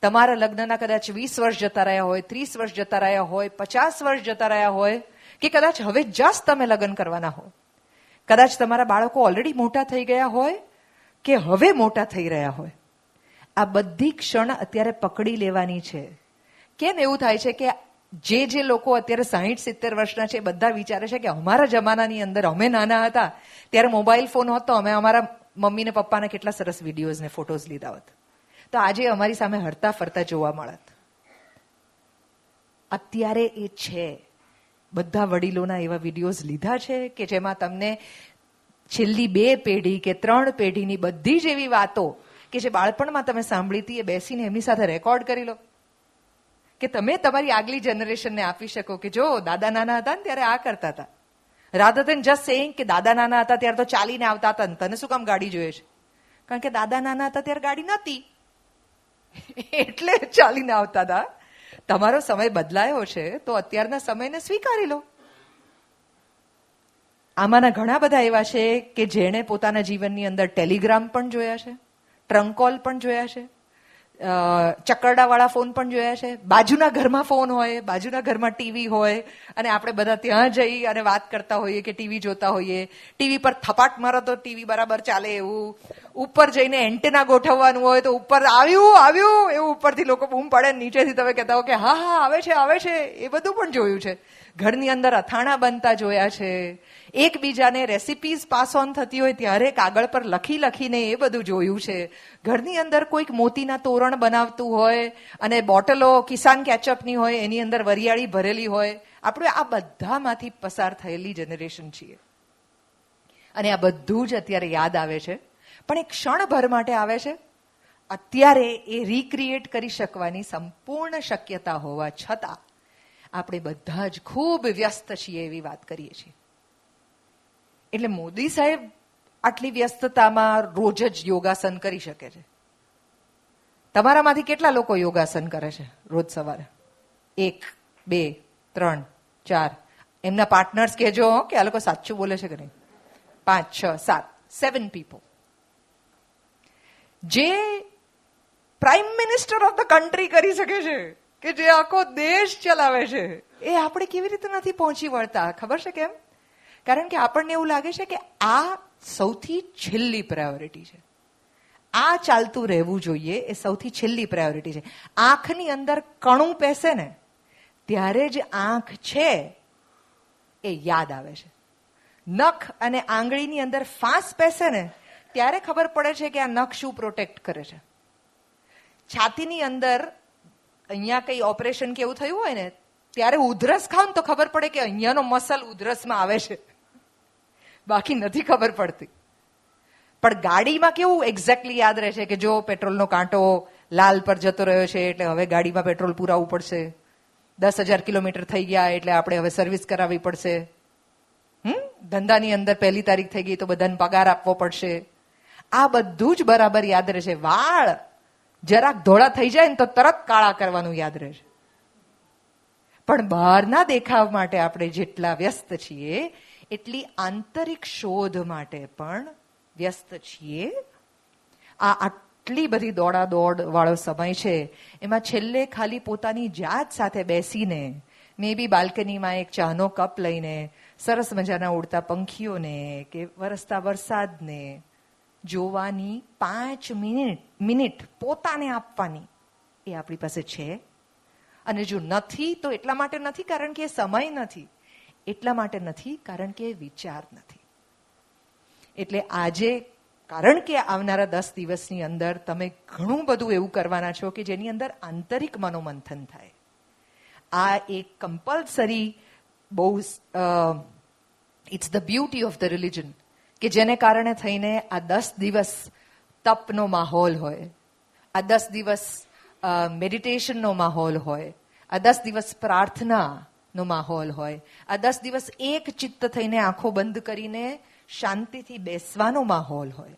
તમારા લગ્નના કદાચ 20 વર્ષ જતા રહ્યા હોય, 30 વર્ષ જતા રહ્યા હોય, 50 વર્ષ જતા રહ્યા હોય, કે કદાચ હવે જસ્ટ તમે લગ્ન કરવાના હો, કદાચ તમારા બાળકો ઓલરેડી મોટા થઈ ગયા હોય કે હવે મોટા થઈ રહ્યા હોય, આ બધી ક્ષણ અત્યારે પકડી લેવાની છે. કેમ એવું થાય છે કે જે લોકો અત્યારે 60-70 વર્ષના છે બધા વિચારે છે કે અમારા જમાનાની અંદર અમે નાના હતા ત્યારે મોબાઈલ ફોન હોત તો અમે અમારા મમ્મી ને પપ્પાના કેટલા સરસ વિડીયોઝ ને ફોટોઝ લીધા હોત, તો આજે અમારી સામે હરતા ફરતા જોવા મળત. અત્યારે એ છે. બધા વડીલોના એવા વિડીયોઝ લીધા છે કે જેમાં તમને છેલ્લી 2 પેઢી કે 3 પેઢીની બધી જ એવી વાતો કે જે બાળપણમાં તમે સાંભળી હતી એ બેસીને એમની સાથે રેકોર્ડ કરી લો, કે તમે તમારી આગલી જનરેશનને આપી શકો કે જો દાદા નાના હતા ને ત્યારે આ કરતા હતા. રાધર દેન જસ્ટ સેઇંગ કે દાદા નાના હતા ત્યારે તો ચાલીને આવતા હતા, તને શું કામ ગાડી જોઈએ છે? કારણ કે દાદા નાના હતા ત્યારે ગાડી નહોતી એટલે ચાલીને આવતા હતા. તમારો સમય બદલાયો છે તો અત્યારના સમયને સ્વીકારી લો. આમાંના ઘણા બધા એવા છે કે જેણે પોતાના જીવનની અંદર ટેલિગ્રામ પણ જોયા છે, ટ્રંક કોલ પણ જોયા છે, ચકરડાવાળા ફોન પણ જોયા છે. બાજુના ઘરમાં ફોન હોય, બાજુના ઘરમાં ટીવી હોય અને આપણે બધા ત્યાં જઈ અને વાત કરતા હોઈએ કે ટીવી જોતા હોઈએ. ટીવી પર થપાટ મારો તો ટીવી બરાબર ચાલે એવું. ઉપર જઈને એન્ટેના ગોઠવવાનું હોય તો ઉપર આવ્યું એવું ઉપરથી લોકો બૂમ પડે, નીચેથી તમે કહેતા હો કે હા આવે છે. એ બધું પણ જોયું છે. ઘરની અંદર અથાણા બનતા જોયા છે. એકબીજાને રેસિપીઝ પાસ ઓન થતી હોય ત્યારે કાગળ પર લખીને એ બધું જોયું છે. ઘરની અંદર કોઈક મોતીના તોરણ બનાવતું હોય અને બોટલો કિસાન કેચઅપની હોય, એની અંદર વરિયાળી ભરેલી હોય. આપણે આ બધામાંથી પસાર થયેલી જનરેશન છીએ અને આ બધું જ અત્યારે યાદ આવે છે, પણ એક ક્ષણભર માટે આવે છે અત્યારે એ રિક્રિએટ કરી શકવાની સંપૂર્ણ શક્યતા હોવા છતાં આપણે બધા જ ખૂબ વ્યસ્ત છીએ એવી વાત કરીએ છીએ. એટલે મોદી સાહેબ આટલી વ્યસ્તતામાં રોજ જ યોગાસન કરી શકે છે. તમારામાંથી કેટલા લોકો યોગાસન કરે છે રોજ સવારે? 1, 2, 3, 4. એમના પાર્ટનર્સ કહેજો કે આ લોકો સાચું બોલે છે કે નહીં. 5, 6, 7, 7 પીપલ. જે prime minister of the country કરી શકે છે, કે જે આખો દેશ ચલાવે છે, એ આપણે કેવી રીતે નથી પહોંચી વળતા? ખબર છે કેમ? કારણ કે આપણને એવું લાગે છે કે આ સૌથી છેલ્લી પ્રાયોરિટી છે. આ ચાલતું રહેવું જોઈએ એ સૌથી છેલ્લી પ્રાયોરિટી છે. આંખની અંદર કણું પેસે ને ત્યારે જ આંખ છે એ યાદ આવે છે. નખ અને આંગળીની અંદર ફાંસ પેસે ને ત્યારે ખબર પડે છે કે આ નખ શું પ્રોટેક્ટ કરે છે. છાતીની અંદર અહીંયા કઈ ઓપરેશન કે એવું થયું હોય ને ત્યારે ઉધરસ ખાવ ને તો ખબર પડે કે અહીંયાનો મસલ ઉધરસમાં આવે છે, બાકી નથી ખબર પડતી. પણ ગાડીમાં કેવું એક્ઝેક્ટલી યાદ રહે છે કે જો પેટ્રોલનો કાંટો લાલ પર જતો રહ્યો છે એટલે હવે ગાડીમાં પેટ્રોલ પુરાવવું પડશે. 10,000 કિલોમીટર થઈ ગયા એટલે આપણે હવે સર્વિસ કરાવવી પડશે. ધંધાની અંદર 1લી તારીખ થઈ ગઈ તો બધાને પગાર આપવો પડશે. આ બધું જ બરાબર યાદ રહે છે. વાળ જરાક ધોળા થઈ જાય ને તો તરત કાળા કરવાનું યાદ રહે છે. પણ બહારના દેખાવ માટે આપણે જેટલા વ્યસ્ત છીએ એટલી આંતરિક શોધ માટે પણ વ્યસ્ત છીએ. આ આટલી બધી દોડાદોડ વાળો સમય છે, એમાં છેલ્લે ખાલી પોતાની જાત સાથે બેસીને મે બી બાલ્કનીમાં એક ચાનો કપ લઈને સરસ મજાના ઉડતા પંખીઓને કે વરસતા વરસાદને જોવાની 5 મિનિટ પોતાને આપવાની એ આપણી પાસે છે. અને જો નથી તો એટલા માટે નથી કારણ કે સમય નથી, એટલા માટે નથી કારણ કે વિચાર નથી. એટલે આજે કારણ કે આવનારા 10 દિવસની અંદર તમે ઘણું બધું એવું કરવાના છો કે જેની અંદર આંતરિક મનોમંથન થાય. આ એક કમ્પલસરી બહુ it's the beauty of the religion કે જેને કારણે થઈને આ 10 દિવસ તપનો માહોલ હોય, આ 10 દિવસ મેડિટેશનનો માહોલ હોય, આ 10 દિવસ પ્રાર્થનાનો માહોલ હોય, આ 10 દિવસ એક ચિત્ત થઈને આંખો બંધ કરીને શાંતિથી બેસવાનો માહોલ હોય.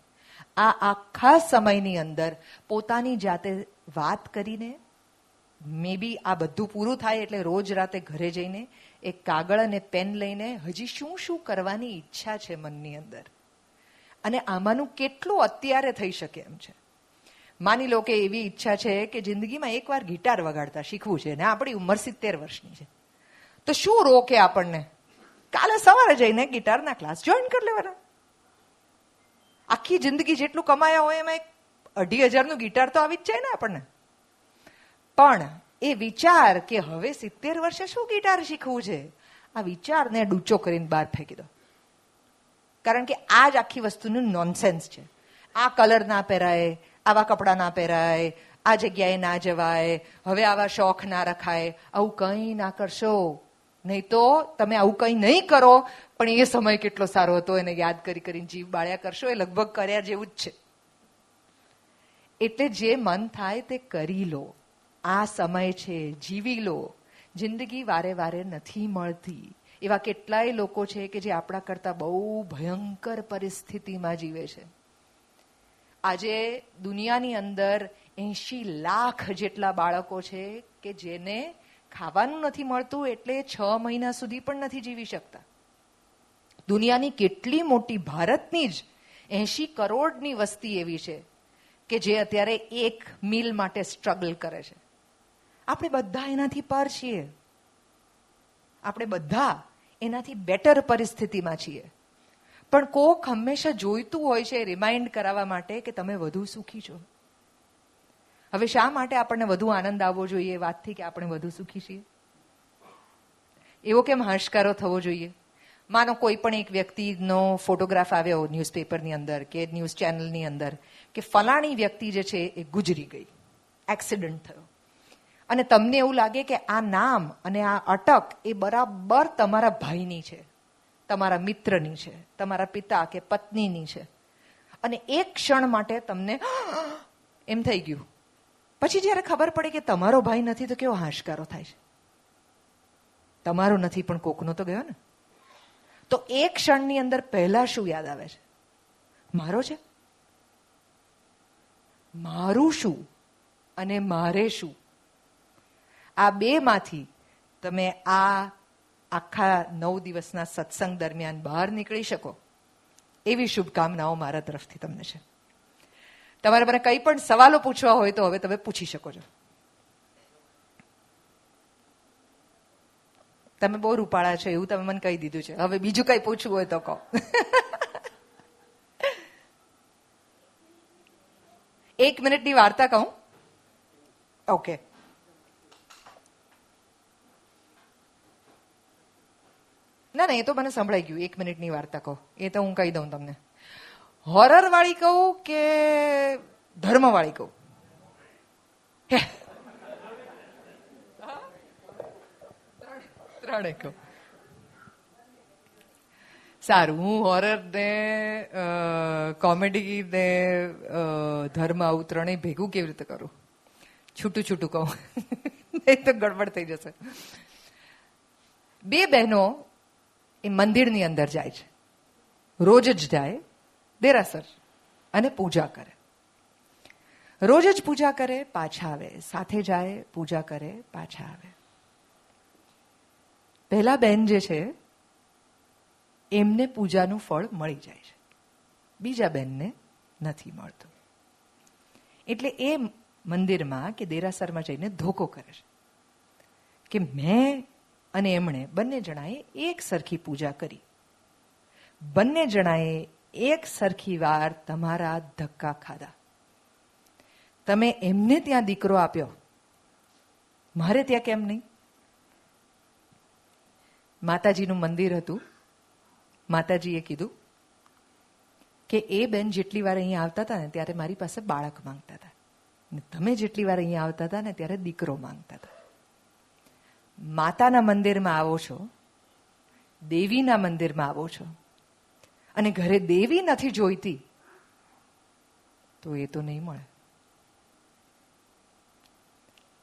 આ આખા સમયની અંદર પોતાની જાતે વાત કરીને મે બી આ બધું પૂરું થાય એટલે રોજ રાતે ઘરે જઈને એક કાગળ અને પેન લઈને હજી શું શું કરવાની ઈચ્છા છે મનની અંદર અને આમાંનું કેટલું અત્યારે થઈ શકે એમ છે. માની લો કે એવી ઈચ્છા છે કે જિંદગીમાં એકવાર ગિટાર વગાડતા શીખવું છે ને આપણી ઉંમર 70 વર્ષની છે, તો શું રોકે આપણને? કાલે સવારે જઈને ગિટારના ક્લાસ જોઈન કરી લેવાના. આખી જિંદગી જેટલું કમાયા હોય એમાં 2,500નું ગિટાર તો આવી જ જાય ને આપણને. પણ એ વિચાર કે હવે 70 વર્ષે શું ગિટાર શીખવું છે, આ વિચારને ડૂચો કરીને બહાર ફેંકી દો. કારણ કે આ જ આખી વસ્તુનું નોનસેન્સ છે. આ કલર ના પહેરાય, આવા કપડાં ના પહેરાય, આ જગ્યાએ ના જવાય, હવે આવા શોખ ના રખાય, આવું કંઈ ના કરશો. નહીં તો તમે આવું કંઈ નહીં કરો પણ એ સમય કેટલો સારો હતો એને યાદ કરી કરીને જીવ બાળ્યા કરશો, એ લગભગ કર્યા જેવું જ છે. એટલે જે મન થાય તે કરી લો. આ સમય છે, જીવી લો. જિંદગી વારે વારે નથી મળતી. એવા કેટલાય લોકો છે કે જે આપણા કરતા બહુ ભયંકર પરિસ્થિતિમાં જીવે છે. આજે દુનિયાની અંદર 80 લાખ જેટલા બાળકો છે કે જેને ખાવાનું નથી મળતું એટલે 6 મહિના સુધી પણ નથી જીવી શકતા. દુનિયાની કેટલી મોટી, ભારતની જ 80 કરોડની વસ્તી એવી છે કે જે અત્યારે એક મીલ માટે સ્ટ્રગલ કરે છે. આપણે બધા એનાથી પર છીએ. આપણે બધા એનાથી બેટર પરિસ્થિતિમાં છીએ. પણ કોક હંમેશા જોઈતું હોય છે રિમાઇન્ડ કરાવવા માટે કે તમે વધુ સુખી છો. હવે શા માટે આપણને વધુ આનંદ આવવો જોઈએ એ વાતથી કે આપણે વધુ સુખી છીએ? એવો કેમ હાશકારો થવો જોઈએ? માનો કોઈ પણ એક વ્યક્તિનો ફોટોગ્રાફ આવ્યો ન્યૂઝપેપરની અંદર કે ન્યૂઝ ચેનલની અંદર કે ફલાણી વ્યક્તિ જે છે એ ગુજરી ગઈ, એક્સિડન્ટ થયો, અને તમને એવું લાગે કે આ નામ અને આ અટક એ બરાબર તમારા ભાઈની છે, તમારા મિત્રની છે, તમારા પિતા કે પત્નીની છે, અને એક ક્ષણ માટે તમને એમ થઈ ગયું. પછી જયારે ખબર પડે કે તમારો ભાઈ નથી તો કેવો હાશકારો થાય છે. તમારો નથી પણ કોકનો તો ગયો ને. તો એક ક્ષણની અંદર પહેલા શું યાદ આવે છે? મારો છે, મારું શું અને મારે શું. આ બે માંથી તમે આ આખા 9 દિવસના સત્સંગ દરમિયાન બહાર નીકળી શકો એવી શુભકામનાઓ મારા તરફથી તમને છે. તમારે મને કંઈ પણ સવાલો પૂછવા હોય તો હવે તમે પૂછી શકો છો. તમે બહુ રૂપાળા છો એવું તમે મને કહી દીધું છે. હવે બીજું કઈ પૂછવું હોય તો કહો. 1 મિનિટની વાર્તા કહું? ઓકે. ના ના, એ તો મને સંભળાઈ ગયું. 1 મિનિટની વાર્તા કહો એ તો હું કહી દઉં તમને. હોરર વાળી કહું કે ધર્મ વાળી કહું? ત્રણે કહું. સારું, હું હોરર ને કોમેડી ને ધર્મ આવું ત્રણેય ભેગું કેવી રીતે કરું? છૂટું છૂટું કહું નહીં તો ગડબડ થઈ જશે. બે બહેનો એ મંદિરની અંદર જાય છે. રોજ જ જાય દેરાસર અને પૂજા કરે. રોજ જ પૂજા કરે, પાછા આવે, સાથે જાય, પૂજા કરે, પાછા આવે. પહેલા બેન જે છે એમને પૂજાનું ફળ મળી જાય છે, બીજા બેનને નથી મળતું. એટલે એ મંદિરમાં કે દેરાસરમાં જઈને ધોકો કરે છે કે મેં અને એમણે બંને જણાએ એક સરખી પૂજા કરી, બંને જણાએ એક સરખી વાર તમારા ધક્કા ખાધા. તમે એમને ત્યાં દીકરો આપ્યો, મારે ત્યાં કેમ નહીં? માતાજીનું મંદિર હતું. માતાજીએ કીધું કે એ બેન જેટલી વાર અહીંયા આવતા હતા ને ત્યારે મારી પાસે બાળક માંગતા હતા, તમે જેટલી વાર અહીંયા આવતા હતા ને ત્યારે દીકરો માંગતા હતા. માતાના મંદિરમાં આવો છો, દેવીના મંદિરમાં આવો છો, અને ઘરે દેવી નથી જોઈતી તો એ તો નહીં મળે.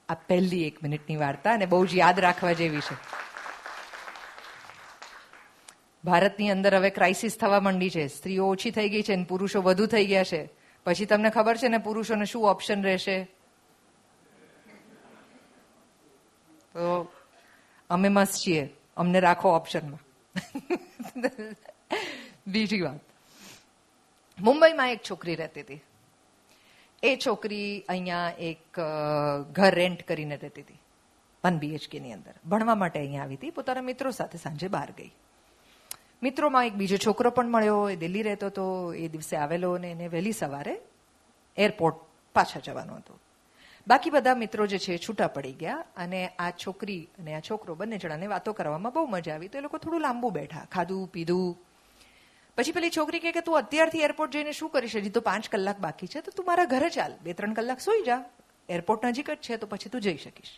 આ પહેલી 1 મિનિટની વાર્તા અને બહુ જ યાદ રાખવા જેવી છે. ભારતની અંદર હવે ક્રાઇસિસ થવા માંડી છે. સ્ત્રીઓ ઓછી થઈ ગઈ છે અને પુરુષો વધુ થઈ ગયા છે. પછી તમને ખબર છે ને પુરુષોને શું ઓપ્શન રહેશે? તો અમે મસ્ત છીએ, અમને રાખો ઓપ્શનમાં. બીજી વાત, મુંબઈમાં એક છોકરી રહેતી હતી. એ છોકરી અહીંયા એક ઘર રેન્ટ કરીને રહેતી હતી 1 BHK ની અંદર. ભણવા માટે અહીંયા આવી હતી. પોતાના મિત્રો સાથે સાંજે બહાર ગઈ. મિત્રોમાં એક બીજો છોકરો પણ મળ્યો. એ દિલ્હી રહેતો હતો. એ દિવસે આવેલો અને એને વહેલી સવારે એરપોર્ટ પાછા જવાનું હતું. બાકી બધા મિત્રો જે છે છૂટા પડી ગયા અને આ છોકરી અને આ છોકરો બંને જણાને વાતો કરવામાં બહુ મજા આવી. તો એ લોકો થોડું લાંબુ બેઠા, ખાધું પીધું. પછી પેલી છોકરી કહે કે તું અત્યારથી એરપોર્ટ જઈને શું કરીશ? હજી તો 5 કલાક બાકી છે, તો તું મારા ઘરે ચાલ, 2-3 કલાક સુઈ જા, એરપોર્ટ નજીક જ છે, તો પછી તું જઈ શકીશ.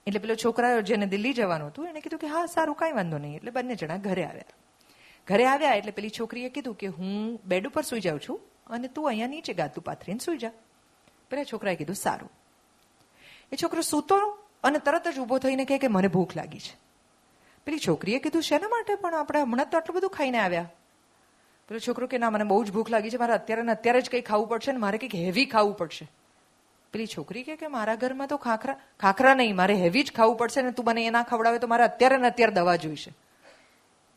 એટલે પેલો છોકરા જેને દિલ્હી જવાનું હતું એને કીધું કે હા સારું, કાંઈ વાંધો નહીં. એટલે બંને જણા ઘરે આવ્યા. ઘરે આવ્યા એટલે પેલી છોકરીએ કીધું કે હું બેડ ઉપર સુઈ જાઉં છું અને તું અહીંયા નીચે ગાતું પાથરીને સુઈ જા. પેલા છોકરાએ કીધું સારું. એ છોકરો સૂતો અને તરત જ ઊભો થઈને કહે કે મને ભૂખ લાગી છે. પેલી છોકરીએ કીધું શેના માટે? પણ આપણે હમણાં તો આટલું બધું ખાઈને આવ્યા. પેલો છોકરો કે ના, મને બહુ જ ભૂખ લાગી છે, મારે અત્યારે ને અત્યારે જ કંઈ ખાવું પડશે ને મારે કંઈક હેવી ખાવું પડશે. પેલી છોકરી કે મારા ઘરમાં તો ખાખરા નહીં, મારે હેવી જ ખાવું પડશે ને તું મને એ ના ખવડાવે તો મારે અત્યારે ને અત્યારે દવા જોઈશે.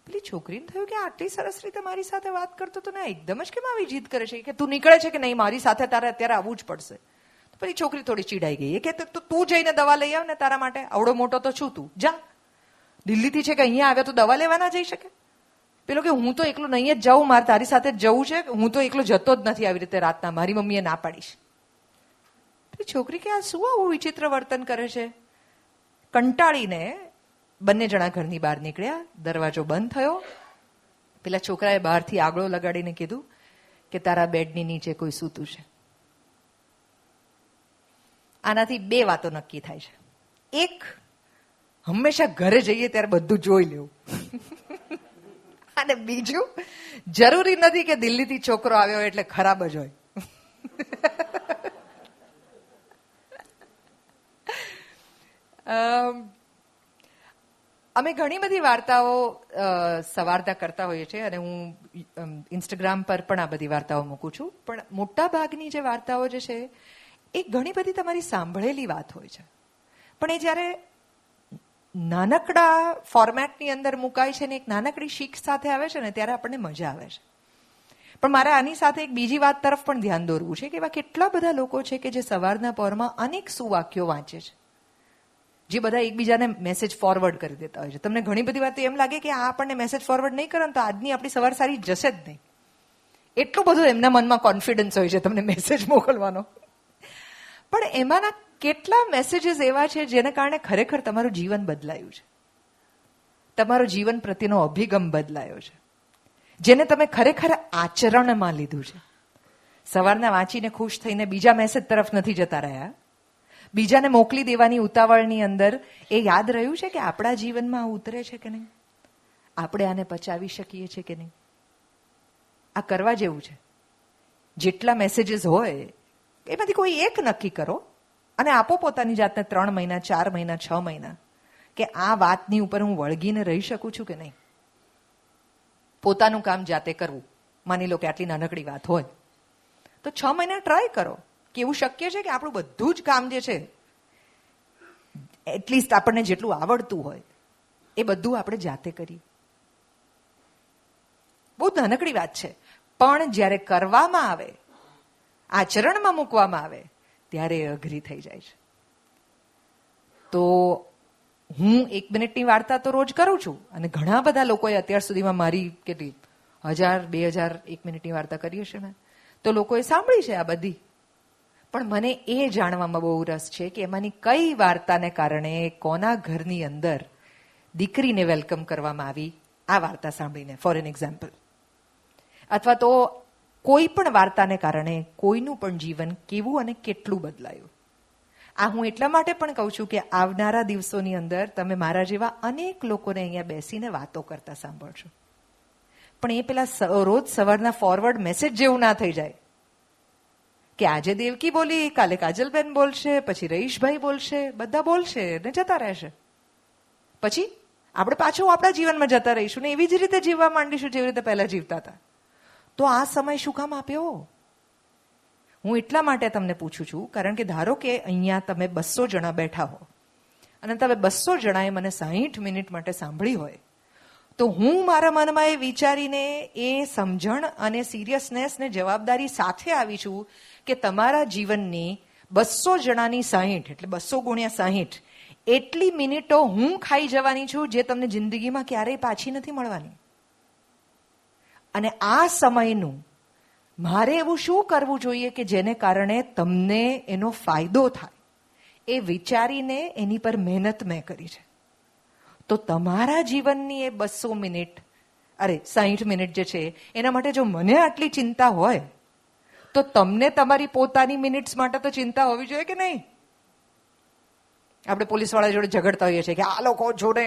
પેલી છોકરીને થયું કે આટલી સરસ રીતે મારી સાથે વાત કરતો તો ને એકદમ જ કેમ આવી જીદ કરે છે કે તું નીકળે છે કે નહીં, મારી સાથે તારે અત્યારે આવવું જ પડશે. તો પેલી છોકરી થોડી ચીડાઈ ગઈ. કે તું જઈને દવા લઈ આવ ને, તારા માટે આવડો મોટો તો છું તું, જા. દિલ્હીથી છે કે અહીંયા આવ્યા તો દવા લેવા ના જઈ શકે? પેલો કે હું તો એકલો નહીં જ જાઉં, મારે તારી સાથે જ જવું છે, હું તો એકલો જતો જ નથી આવી રીતે રાતના, મારી મમ્મીએ ના પાડીશ. પેલી છોકરી કે આ શું આવું વિચિત્ર વર્તન કરે છે? કંટાળીને બંને જણા ઘરની બહાર નીકળ્યા. દરવાજો બંધ થયો. પેલા છોકરાએ બહારથી આગળો લગાડીને કીધું કે તારા બેડની નીચે કોઈ સૂતું છે. આનાથી 2 વાતો નક્કી થાય છે. એક, હંમેશા ઘરે જઈએ ત્યારે બધું જોઈ લેવું. અને બીજું, જરૂરી નથી કે દિલ્હીથી છોકરો આવ્યો એટલે ખરાબ જ હોય. અમે ઘણી બધી વાર્તાઓ સવારતા કરતા હોઈએ છીએ અને હું ઇન્સ્ટાગ્રામ પર પણ આ બધી વાર્તાઓ મૂકું છું. પણ મોટા ભાગની જે વાર્તાઓ જે છે એ ઘણી બધી તમારી સાંભળેલી વાત હોય છે, પણ એ જ્યારે નાનકડા ફોર્મેટની અંદર મુકાય છે ને એક નાનકડી શીખ સાથે આવે છે ને ત્યારે આપણને મજા આવે છે. પણ મારે આની સાથે એક બીજી વાત તરફ પણ ધ્યાન દોરવું છે કે એવા કેટલા બધા લોકો છે કે જે સવારના પહોરમાં અનેક સુવાક્યો વાંચે છે, જે બધા એકબીજાને મેસેજ ફોરવર્ડ કરી દેતા હોય છે. તમને ઘણી બધી વાત એમ લાગે કે આ આપણને મેસેજ ફોરવર્ડ નહીં કરે તો આજની આપણી સવાર સારી જશે જ નહીં. એટલું બધું એમના મનમાં કોન્ફિડન્સ હોય છે તમને મેસેજ મોકલવાનો. પણ એમાંના કેટલા મેસેજીસ એવા છે જેને કારણે ખરેખર તમારું જીવન બદલાયું છે, તમારો જીવન પ્રત્યેનો અભિગમ બદલાયો છે, જેને તમે ખરેખર આચરણમાં લીધું છે. સવારના વાંચીને ખુશ થઈને બીજા મેસેજ તરફ નથી જતા રહ્યા, બીજાને મોકલી દેવાની ઉતાવળની અંદર એ યાદ રહ્યું છે કે આપણા જીવનમાં આ ઉતરે છે કે નહીં, આપણે આને પચાવી શકીએ છીએ કે નહીં. આ કરવા જેવું છે. જેટલા મેસેજીસ હોય એમાંથી કોઈ એક નક્કી કરો અને આપો પોતાની જાતને 3 મહિના 4 મહિના 6 મહિના કે આ વાતની ઉપર હું વળગીને રહી શકું છું કે નહીં. પોતાનું કામ જાતે કરવું, માની લો કે આટલી નાનકડી વાત હોય તો 6 મહિના ટ્રાય કરો કે એવું શક્ય છે કે આપણું બધું જ કામ જે છે એટલીસ્ટ આપણને જેટલું આવડતું હોય એ બધું આપણે જાતે કરીએ. બહુ નાનકડી વાત છે, પણ જ્યારે કરવામાં આવે, આચરણમાં મૂકવામાં આવે ત્યારે એ અઘરી થઈ જાય છે. તો હું 1 મિનિટની વાર્તા તો રોજ કરું છું અને ઘણા બધા લોકોએ અત્યાર સુધીમાં મારી કેટલી 1000 2000 1 મિનિટની વાર્તા કરી હશે ને, તો લોકોએ સાંભળી છે આ બધી. પણ મને એ જાણવામાં બહુ રસ છે કે એમાંની કઈ વાર્તાને કારણે કોના ઘરની અંદર દીકરીને વેલકમ કરવામાં આવી આ વાર્તા સાંભળીને, ફોર એન એક્ઝામ્પલ. અથવા તો કોઈ પણ વાર્તાને કારણે કોઈનું પણ જીવન કેવું અને કેટલું બદલાયું. આ હું એટલા માટે પણ કહું છું કે આવનારા દિવસોની અંદર તમે મારા જેવા અનેક લોકોને અહીંયા બેસીને વાતો કરતા સાંભળશો. પણ એ પેલા રોજ સવારના ફોરવર્ડ મેસેજ જેવું ના થઈ જાય કે આજે દેવકી બોલી, કાલે કાજલબેન બોલશે, પછી રઈશભાઈ બોલશે, બધા બોલશે ને જતા રહેશે. પછી આપણે પાછું આપણા જીવનમાં જતા રહીશું ને એવી જ રીતે જીવવા માંડીશું જેવી રીતે પહેલા જીવતા હતા. તો આ સમય શું કામ આપ્યો? હું એટલા માટે તમને પૂછું છું કારણ કે ધારો કે અહીંયા તમે 200 જણા બેઠા હો અને તમે 200 જણાએ મને 60 મિનિટ માટે સાંભળી હોય, તો હું મારા મનમાં એ વિચારીને એ સમજણ અને સિરિયસનેસ ને જવાબદારી સાથે આવી છું કે તમારા જીવનની 200 જણાની 60 એટલે 200 ગુણ્યા 60 એટલી મિનિટો હું ખાઈ જવાની છું જે તમને જિંદગીમાં ક્યારેય પાછી નથી મળવાની. અને આ સમયનું મારે એવું શું કરવું જોઈએ કે જેને કારણે તમને એનો ફાયદો થાય એ વિચારીને એની પર મહેનત મેં કરી છે. તો તમારા જીવનની એ 200 મિનિટ 60 મિનિટ જે છે એના માટે જો મને આટલી ચિંતા હોય તો તમને તમારી પોતાની મિનિટ્સ માટે તો ચિંતા હોવી જોઈએ કે નહીં? આપણે પોલીસવાળા જોડે ઝઘડતા હોઈએ છીએ કે આ લોકો જોડે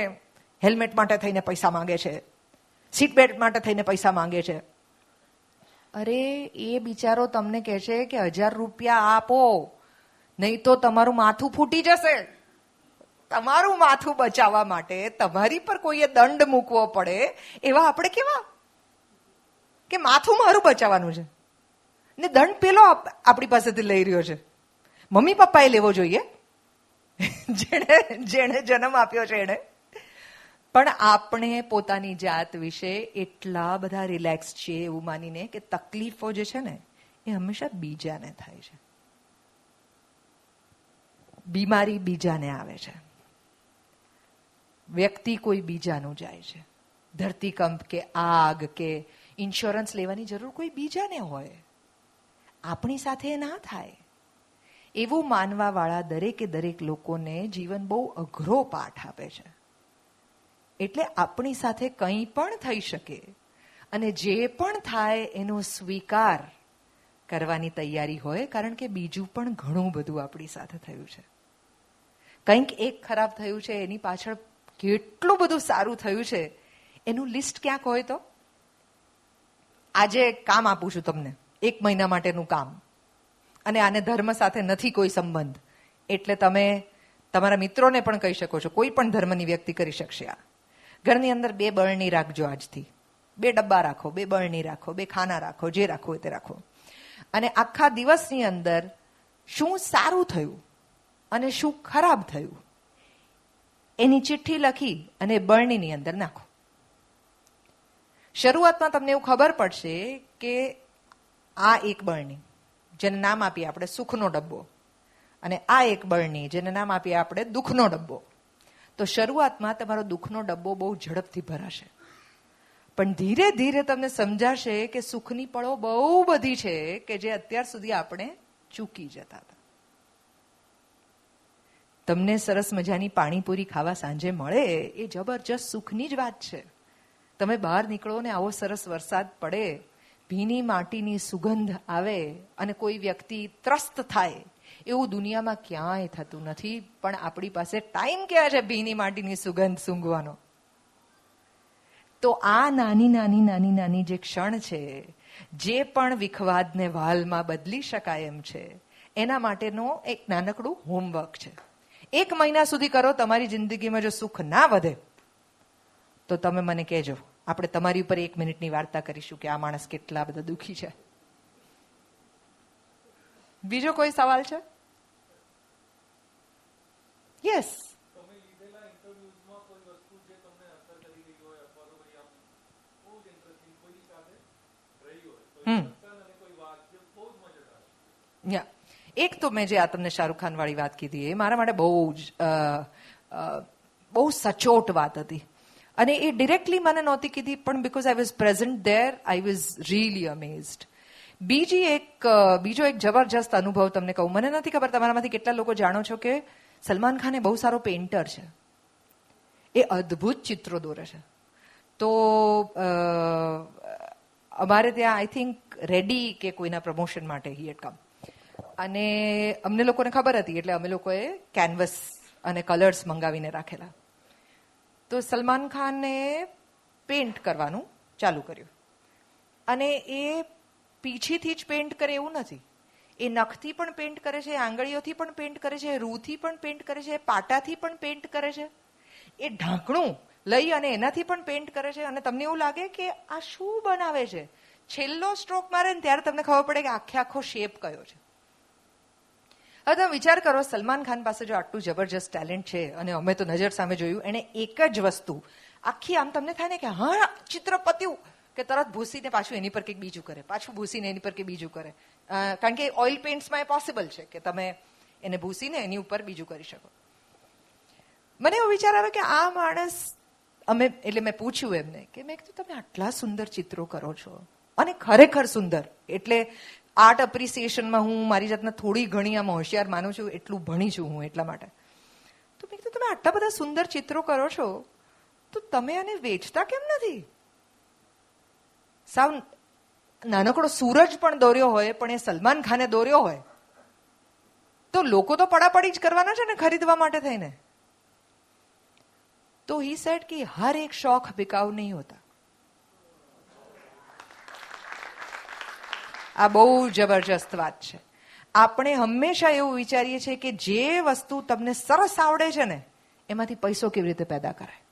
હેલ્મેટ માટે થઈને પૈસા માંગે છે, સીટ બેલ્ટ માટે થઈને પૈસા માંગે છે. અરે એ બિચારો તમને કહે છે કે 1000 રૂપિયા આપો નહીં તો તમારું માથું ફૂટી જશે. તમારું માથું બચાવવા માટે તમારી પર કોઈએ દંડ મૂકવો પડે એવા આપણે કેવા કે માથું મારું બચાવવાનું છે ને દંડ પેલો આપણી પાસેથી લઈ રહ્યો છે. મમ્મી પપ્પાએ લેવો જોઈએ જેણે જન્મ આપ્યો છે એને. પણ આપણે પોતાની જાત વિશે એટલા બધા રિલેક્સ છીએ એવું માનીને કે તકલીફો જે છે ને એ હંમેશા બીજાને થાય છે, બીમારી બીજાને આવે છે, વ્યક્તિ કોઈ બીજાનું જાય છે, ધરતીકંપ કે આગ કે ઇન્સ્યોરન્સ લેવાની જરૂર કોઈ બીજાને હોય, આપણી સાથે ના થાય. એવું માનવા વાળા દરેકે દરેક લોકોને જીવન બહુ અઘરો પાઠ આપે છે. એટલે આપણી સાથે કંઈ પણ થઈ શકે અને જે પણ થાય એનો સ્વીકાર કરવાની તૈયારી હોય, કારણ કે બીજું પણ ઘણું બધું આપણી સાથે થયું છે. કંઈક એક ખરાબ થયું છે એની પાછળ કેટલું બધું સારું થયું છે એનું લિસ્ટ ક્યાંક હોય તો. આજે કામ આપું છું તમને 1 મહિના માટેનું કામ અને આને ધર્મ સાથે નથી કોઈ સંબંધ, એટલે તમે તમારા મિત્રોને પણ કહી શકો છો, કોઈ પણ ધર્મની વ્યક્તિ કરી શકશે આ. ઘરની અંદર 2 બરણી રાખજો આજથી, 2 ડબ્બા રાખો, 2 બરણી રાખો, 2 ખાના રાખો, જે રાખો હોય તે રાખો. અને આખા દિવસની અંદર શું સારું થયું અને શું ખરાબ થયું એની ચિઠ્ઠી લખી અને બરણીની અંદર નાખો. શરૂઆતમાં તમને એવું ખબર પડશે કે આ એક બરણી જેને નામ આપીએ આપણે સુખનો ડબ્બો, અને આ એક બરણી જેને નામ આપીએ આપણે દુઃખનો ડબ્બો. તો શરૂઆતમાં તમારો દુઃખનો ડબ્બો બહુ ઝડપથી ભરાશે, પણ ધીરે ધીરે તમને સમજાશે કે સુખની પળો બહુ બધી છે કે જે અત્યાર સુધી આપણે ચૂકી જતા હતા. તમને સરસ મજાની પાણીપુરી ખાવા સાંજે મળે એ જબરજસ્ત સુખની જ વાત છે. તમે બહાર નીકળો ને આવો સરસ વરસાદ પડે, ભીની માટીની સુગંધ આવે અને કોઈ વ્યક્તિ ત્રસ્ત થાય, એવું દુનિયામાં ક્યાંય થતું નથી. પણ આપણી પાસે ટાઈમ ક્યાં છે ભીની માટીની સુગંધ સૂંઘવાનો? તો આ નાની નાની નાની નાની જે ક્ષણ છે, જે પણ વિખવાદને વાલમાં બદલી શકાય એમ છે, એના માટેનો એક નાનકડું હોમવર્ક છે. 1 મહિના સુધી કરો. તમારી જિંદગીમાં જો સુખ ના વધે તો તમે મને કહેજો, આપણે તમારી ઉપર 1 મિનિટની વાર્તા કરીશું કે આ માણસ કેટલા બધા દુઃખી છે. બીજો કોઈ સવાલ છે? યસ. એક તો મેં જે આ તમને શાહરૂખ ખાન વાળી વાત કીધી એ મારા માટે બહુ સચોટ વાત હતી, અને એ ડિરેક્ટલી મને નહોતી કીધી, પણ because I was present there I was really amazed. બીજો એક જબરજસ્ત અનુભવ તમને કહું. મને નથી ખબર તમારામાંથી કેટલા લોકો જાણો છો કે સલમાન ખાન એ બહુ સારો પેઇન્ટર છે. એ અદ્ભુત ચિત્રો દોરે છે. તો અમારે ત્યાં આઈ થિંક રેડી કે કોઈના પ્રમોશન માટે હી હેડ કમ, અને અમને લોકોને ખબર હતી એટલે અમે લોકોએ કેનવસ અને કલર્સ મંગાવીને રાખેલા. તો સલમાન ખાને પેઇન્ટ કરવાનું ચાલુ કર્યું, અને એ પીછીથી જ પેઇન્ટ કરે એવું નથી. એ નખથી પણ પેઇન્ટ કરે છે, આંગળીઓથી પણ પેઇન્ટ કરે છે, રૂથી પણ પેઇન્ટ કરે છે, પાટાથી પણ પેઇન્ટ કરે છે, એ ઢાંકણું લઈ અને એનાથી પણ પેઇન્ટ કરે છે. અને તમને એવું લાગે કે આ શું બનાવે છે? છેલ્લો સ્ટ્રોક મારે ને ત્યારે તમને ખબર પડે કે આખો શેપ કયો છે. હવે તમે વિચાર કરો, સલમાન ખાન પાસે જો આટલું જબરજસ્ત ટેલેન્ટ છે, અને અમે તો નજર સામે જોયું, એને એક જ વસ્તુ આખી આમ તમને થાય ને કે હા ચિત્ર પત્યું કે તરત ભૂસીને પાછું એની પર કંઈક બીજું કરે, પાછું ભૂસીને એની પર કંઈક બીજું કરે. કારણ કે ઓઇલ પેઇન્ટ્સમાં એ પોસિબલ છે કે તમે એને ભૂસીને એની ઉપર બીજું કરી શકો. મને એવો વિચાર આવે કે આ માણસ એટલે મેં પૂછ્યું એમને કે મેં કીધું તમે આટલા સુંદર ચિત્રો કરો છો, અને ખરેખર સુંદર, એટલે આર્ટ એપ્રિસિએશનમાં હું મારી જાતને થોડી ઘણી આમ હોશિયાર માનું છું, એટલું ભણી છું હું એટલા માટે. તો મેં કીધું તમે આટલા બધા સુંદર ચિત્રો કરો છો તો તમે આને વેચતા કેમ નથી? સાવ નાનકડો સૂરજ પણ દોર્યો હોય, પણ એ સલમાન ખાને દોર્યો હોય તો લોકો તો પડાપડી જ કરવાના છે ને ખરીદવા માટે થઈને. તો હી સેડ કે હર એક શોખ બિકાઉ નહીં હોતા. આ બહુ જબરજસ્ત વાત છે. આપણે હંમેશા એવું વિચારીએ છીએ કે જે વસ્તુ તમને સરસ આવડે છે ને એમાંથી પૈસો કેવી રીતે પેદા કરાય,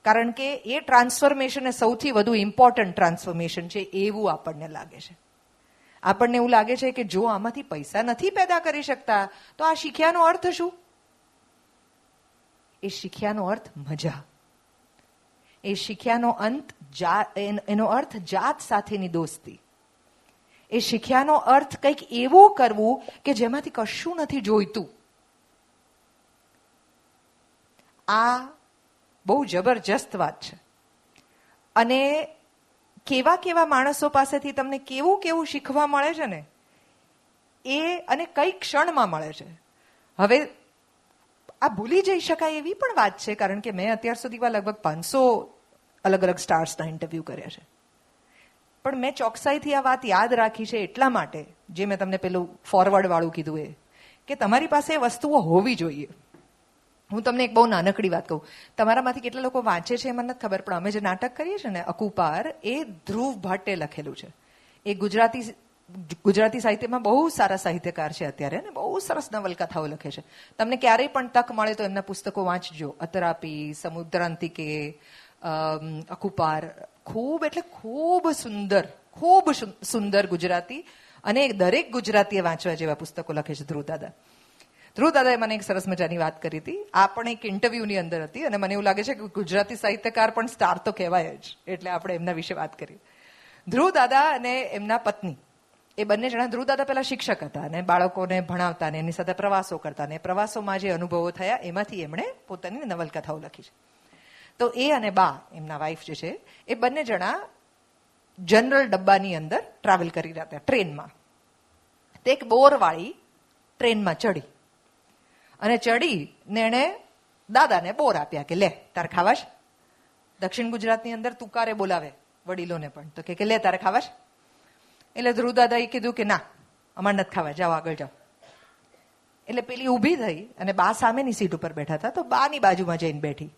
કારણ કે એ ટ્રાન્સફોર્મેશન એ સૌથી વધુ ઇમ્પોર્ટન્ટ ટ્રાન્સફોર્મેશન છે એવું આપણને લાગે છે. આપણને એવું લાગે છે કે જો આમાંથી પૈસા નથી પેદા કરી શકતા તો આ શીખ્યાનો અર્થ શું? એ શીખ્યાનો અર્થ મજા, એ શીખ્યાનો એનો અર્થ જાત સાથેની દોસ્તી, એ શીખ્યાનો અર્થ કંઈક એવું કરવું કે જેમાંથી કશું નથી જોઈતું. આ બહુ જબરજસ્ત વાત છે. અને કેવા કેવા માણસો પાસેથી તમને કેવું કેવું શીખવા મળે છે ને એ, અને કઈ ક્ષણમાં મળે છે. હવે આ ભૂલી જઈ શકાય એવી પણ વાત છે, કારણ કે મેં અત્યાર સુધીમાં લગભગ 500 અલગ અલગ સ્ટાર્સના ઇન્ટરવ્યુ કર્યા છે, પણ મેં ચોકસાઈથી આ વાત યાદ રાખી છે એટલા માટે, જે મેં તમને પેલું ફોરવર્ડ વાળું કીધું એ, કે તમારી પાસે એ વસ્તુઓ હોવી જોઈએ. હું તમને એક બહુ નાનકડી વાત કહું. તમારામાંથી કેટલા લોકો વાંચે છે એ મને નથી ખબર, પણ અમે જે નાટક કરીએ છીએ ને અકુપાર, એ ધ્રુવ ભટ્ટે લખેલું છે. એ ગુજરાતી ગુજરાતી સાહિત્યમાં બહુ સારા સાહિત્યકાર છે અત્યારે અને બહુ સરસ નવલકથાઓ લખે છે. તમને ક્યારેય પણ તક મળે તો એમના પુસ્તકો વાંચજો. અતરાપી, સમુદ્રાંતિકે, અકુપાર. ખૂબ એટલે ખૂબ સુંદર ગુજરાતી, અને દરેક ગુજરાતીએ વાંચવા જેવા પુસ્તકો લખે છે ધ્રુવદાદા. ધ્રુવદાદાએ મને એક સરસ મજાની વાત કરી હતી. આ પણ એક ઇન્ટરવ્યુની અંદર હતી, અને મને એવું લાગે છે કે ગુજરાતી સાહિત્યકાર પણ સ્ટાર તો કહેવાય જ, એટલે આપણે એમના વિશે વાત કરીએ. ધ્રુવદાદા અને એમના પત્ની, એ બંને જણા, ધ્રુવદાદા પહેલા શિક્ષક હતા અને બાળકોને ભણાવતા ને એની સાથે પ્રવાસો કરતા, ને પ્રવાસોમાં જે અનુભવો થયા એમાંથી એમણે પોતાની નવલકથાઓ લખી છે. તો એ અને બા, એમના વાઈફ જે છે, એ બંને જણા જનરલ ડબ્બાની અંદર ટ્રાવેલ કરી રહ્યા હતા ટ્રેનમાં. તે એક બોરવાળી ટ્રેનમાં ચડી, અને ચડીને એણે દાદાને બોર આપ્યા કે લે તારે ખાવા છે. દક્ષિણ ગુજરાતની અંદર તુકારે બોલાવે વડીલોને પણ, તો કે લે તારે ખાવા છે. એટલે ધ્રુવદાદાએ કીધું કે ના, અમારે નથી ખાવા, જાઓ આગળ જાઓ. એટલે પેલી ઊભી થઈ અને બા સામેની સીટ ઉપર બેઠા હતા, તો બાની બાજુમાં જઈને બેઠી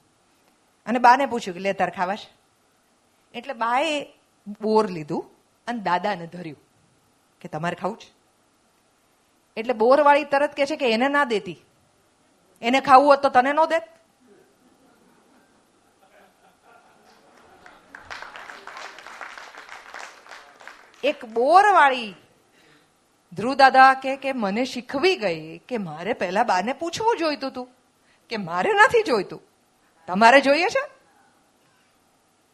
અને બાને પૂછ્યું કે લે તારે ખાવા છે. એટલે બાએ બોર લીધું અને દાદાને ધર્યું કે તમારે ખાવું છે. એટલે બોરવાળી તરત કહે છે કે એને ના દેતી, એને ખાવું હોત તો તને ન દેત. એક બોરવાળી ધ્રુવદાદા કે મને શીખવી ગઈ કે મારે પહેલા બાને પૂછવું જોઈતું હતું કે મારે નથી જોઈતું, તમારે જોઈએ છે.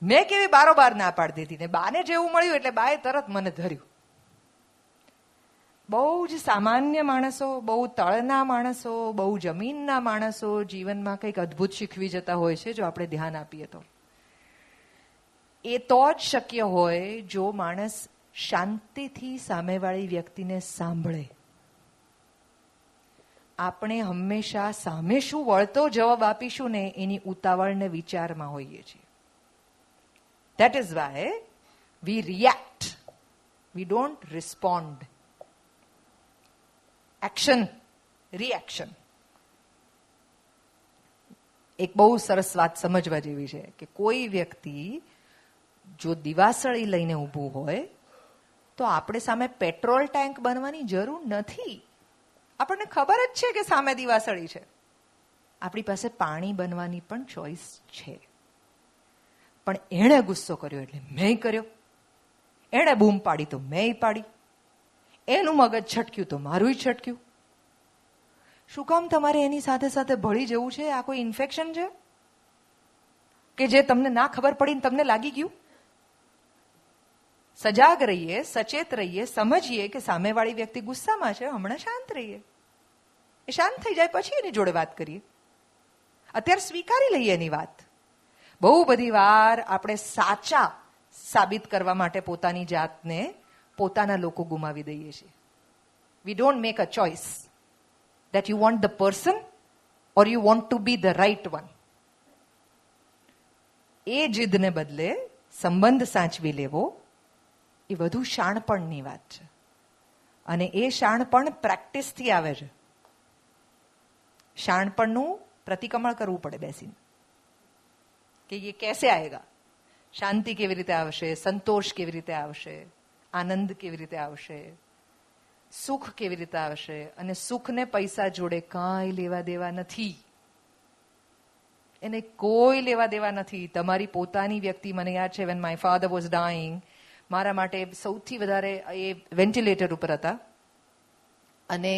મેં કેવી બારોબાર ના પાડી દીધી, ને બાને જેવું મળ્યું એટલે બાએ તરત મને ધર્યું. બહુ જ સામાન્ય માણસો, બહુ તળના માણસો, બહુ જમીનના માણસો જીવનમાં કંઈક અદ્ભુત શીખવી જતા હોય છે જો આપણે ધ્યાન આપીએ તો. એ તો જ શક્ય હોય જો માણસ શાંતિથી સામેવાળી વ્યક્તિને સાંભળે. આપણે હંમેશા સામે શું વળતો જવાબ આપીશું ને એની ઉતાવળને વિચારમાં હોઈએ છીએ. That is why we react. We don't respond. Action, reaction. એક બહુ સરસ વાત સમજવા જેવી છે કે કોઈ વ્યક્તિ જો દિવાસળી લઈને ઊભું હોય તો આપણે સામે પેટ્રોલ ટેન્ક બનવાની જરૂર નથી. આપણને ખબર જ છે કે સામે દિવાસળી છે. આપણી પાસે પાણી બનવાની પણ ચોઈસ છે. પણ એણે ગુસ્સો કર્યો એટલે મેં કર્યો, એણે બૂમ પાડી તો મેં પાડી, એનું મગજ છટક્યું તો મારું છટક્યું. શું કામ તમારે એની સાથે સાથે ભળી જવું છે? આ કોઈ ઇન્ફેક્શન છે કે જે તમને ના ખબર પડીને તમને લાગી ગયું? સજાગ રહીએ, સચેત રહીએ, સમજીએ કે સામેવાળી વ્યક્તિ ગુસ્સામાં છે, હમણાં શાંત રહીએ. એ શાંત થઈ જાય પછી એની જોડે વાત કરીએ. અત્યારે સ્વીકારી લઈએ એની વાત. બહુ બધી વાર આપણે સાચા સાબિત કરવા માટે પોતાની જાતને પોતાના લોકો ગુમાવી દઈએ છીએ. We don't make a choice that you want the person or you want to be the right one. એ જીદને બદલે સંબંધ સાચવી લેવો એ વધુ શાણપણની વાત છે. અને એ શાણપણ પ્રેક્ટિસથી આવે છે. શાણપણનું પ્રતિક્રમણ કરવું પડે બેસીને કે એ કેસે આયેગા. શાંતિ કેવી રીતે આવશે, સંતોષ કેવી રીતે આવશે, આનંદ કેવી રીતે આવશે, સુખ કેવી રીતે આવશે. અને સુખને પૈસા જોડે કાંઈ લેવા દેવા નથી. એને કોઈ લેવા દેવા નથી. તમારી પોતાની વ્યક્તિ. મને યાદ છે when my father was dying, મારા માટે સૌથી વધારે એ વેન્ટિલેટર ઉપર હતા અને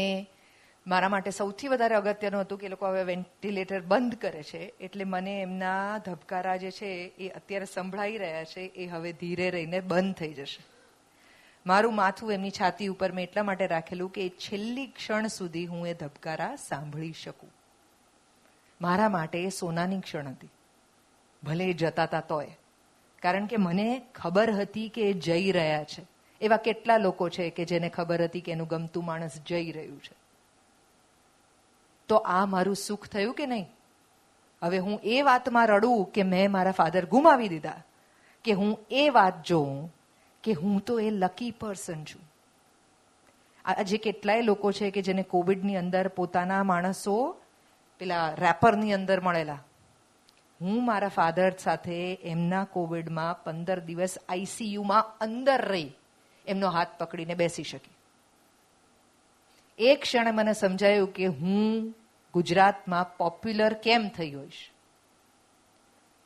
મારા માટે સૌથી વધારે અગત્યનું હતું કે એ લોકો હવે વેન્ટિલેટર બંધ કરે છે એટલે મને એમના ધબકારા જે છે એ અત્યારે સંભળાઈ રહ્યા છે એ હવે ધીરે રહીને બંધ થઈ જશે. મારું માથું એમની છાતી ઉપર મેં એટલા માટે રાખેલું કે છેલ્લી ક્ષણ સુધી હું એ ધબકારા સાંભળી શકું. મારા માટે એ સોનાની ક્ષણ હતી, ભલે એ જતા હતા તોય. કારણ કે મને ખબર હતી કે એ જઈ રહ્યા છે. એવા કેટલા લોકો છે કે જેને ખબર હતી કે એનું ગમતું માણસ જઈ રહ્યું છે. તો આ મારું સુખ થયું કે નહીં? હવે હું એ વાતમાં રડું કે મેં મારા ફાધર ગુમાવી દીધા, કે હું એ વાત જોઉં કે હું તો એ લકી પર્સન છું. આજે કેટલાય લોકો છે કે જેને કોવિડની અંદર પોતાના માણસો પેલા રેપરની અંદર મળેલા. હું મારા ફાધર સાથે એમના કોવિડમાં 15 દિવસ આઈસીયુમાં અંદર રહી. એમનો હાથ પકડીને બેસી શકી. એક ક્ષણે મને સમજાયું કે હું ગુજરાતમાં પોપ્યુલર કેમ થઈ હોઈશ.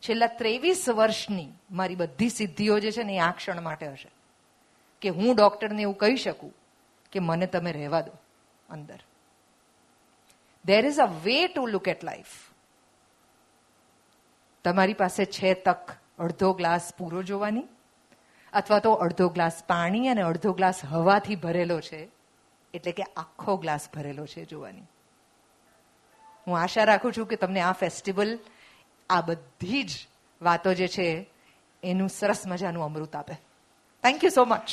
છેલ્લા 23 વર્ષની મારી બધી સિદ્ધિઓ જે છે ને એ આ ક્ષણ માટે હશે કે હું ડોક્ટરને એવું કહી શકું કે મને તમે રહેવા દો અંદર. There is a way to look at life. તમારી પાસે છે તક અડધો ગ્લાસ પૂરો જોવાની, અથવા તો અડધો ગ્લાસ પાણી અને અડધો ગ્લાસ હવાથી ભરેલો છે, એટલે કે આખો ગ્લાસ ભરેલો છે જોવાની. હું આશા રાખું છું કે તમને આ ફેસ્ટિવલ આ બધી જ વાતો જે છે એનું સરસ મજાનું અમૃત આપે. Thank you so much.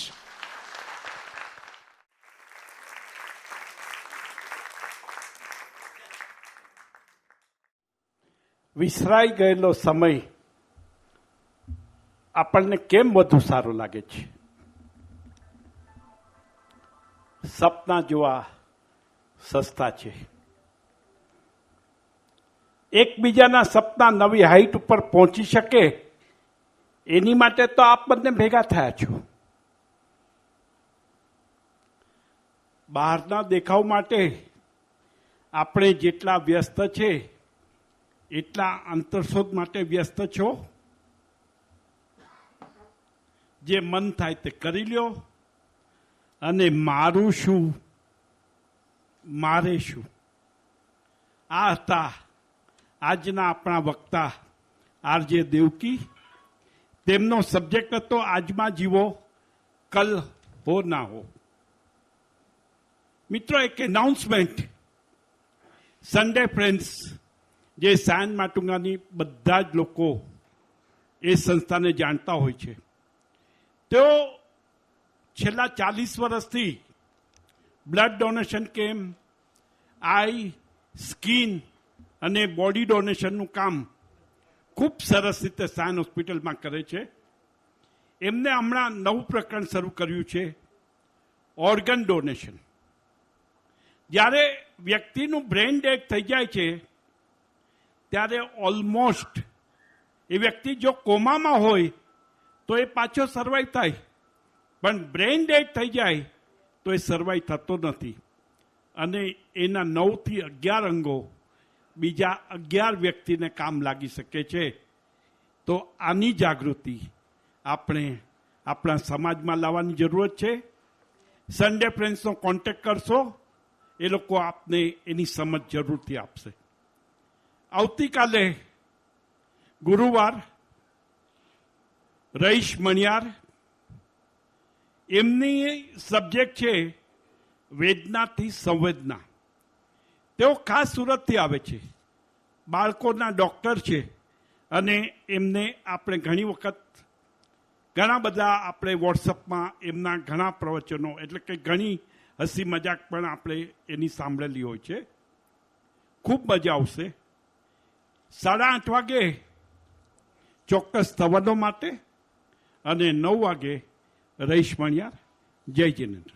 વિસરાઈ ગયેલો સમય આપણને કેમ વધુ સારો લાગે છે? સપના જોવા સસ્તા છે. એકબીજાના સપના નવી હાઈટ ઉપર પહોંચી શકે એની માટે તો આપ બંને ભેગા થયા છો. બહારના દેખાવ માટે આપણે જેટલા વ્યસ્ત છે એટલા અંતરશોધ માટે વ્યસ્ત છો. જે મન થાય તે કરી લ્યો, અને મારું શું, મારે શું. આ હતા આજના આપણા વક્તા આરજે દેવકી. તેમનો સબ્જેક્ટ હતો આજમાં જીવો, કલ હો ના હો. મિત્રો, એક એનાઉન્સમેન્ટ. સન્ડે ફ્રેન્ડ્સ, જે સાયન માટુંગાની બધા જ લોકો એ સંસ્થાને જાણતા હોય છે, તેઓ છેલ્લા 40 વર્ષથી બ્લડ ડોનેશન કેમ્પ, આઈ, સ્કિન અને બોડી ડોનેશનનું કામ ખૂબ સરસ રીતે સાયન હોસ્પિટલમાં કરે છે. એમને હમણાં નવું પ્રકરણ શરૂ કર્યું છે, ઓર્ગન ડોનેશન. જ્યારે વ્યક્તિનું બ્રેઇન ડેડ થઈ જાય છે ત્યારે ઓલમોસ્ટ એ વ્યક્તિ જો કોમામાં હોય તો એ પાછો સર્વાઈવ થાય, પણ બ્રેઇન ડેડ થઈ જાય તો એ સર્વાઈવ થતો નથી. અને એના 9 થી 11 અંગો બીજા 11 વ્યક્તિને કામ લાગી શકે છે. તો આની જાગૃતિ આપણે આપણા સમાજમાં લાવવાની જરૂરત છે. સન્ડે ફ્રેન્ડ્સનો કોન્ટેક્ટ કરશો, એ લોકો આપને એની સમજ જરૂરથી આપશે. આવતીકાલે ગુરુવાર, રહીશ મણિયાર, એમની સબ્જેક્ટ છે વેદનાથી સંવેદના. તેઓ ખાસ સુરતથી આવે છે, બાળકોના ડૉક્ટર છે, અને એમને આપણે ઘણી વખત ઘણા બધા આપણે વોટ્સઅપમાં એમના ઘણા પ્રવચનો, એટલે કે ઘણી હસી મજાક પણ આપણે એની સાંભળેલી હોય છે. ખૂબ મજા આવશે. 8:30 વાગે ચોક્કસ તવનો માટે, અને 9 વાગે રહીશ મણિયાર. જય જિનેન્દ્ર.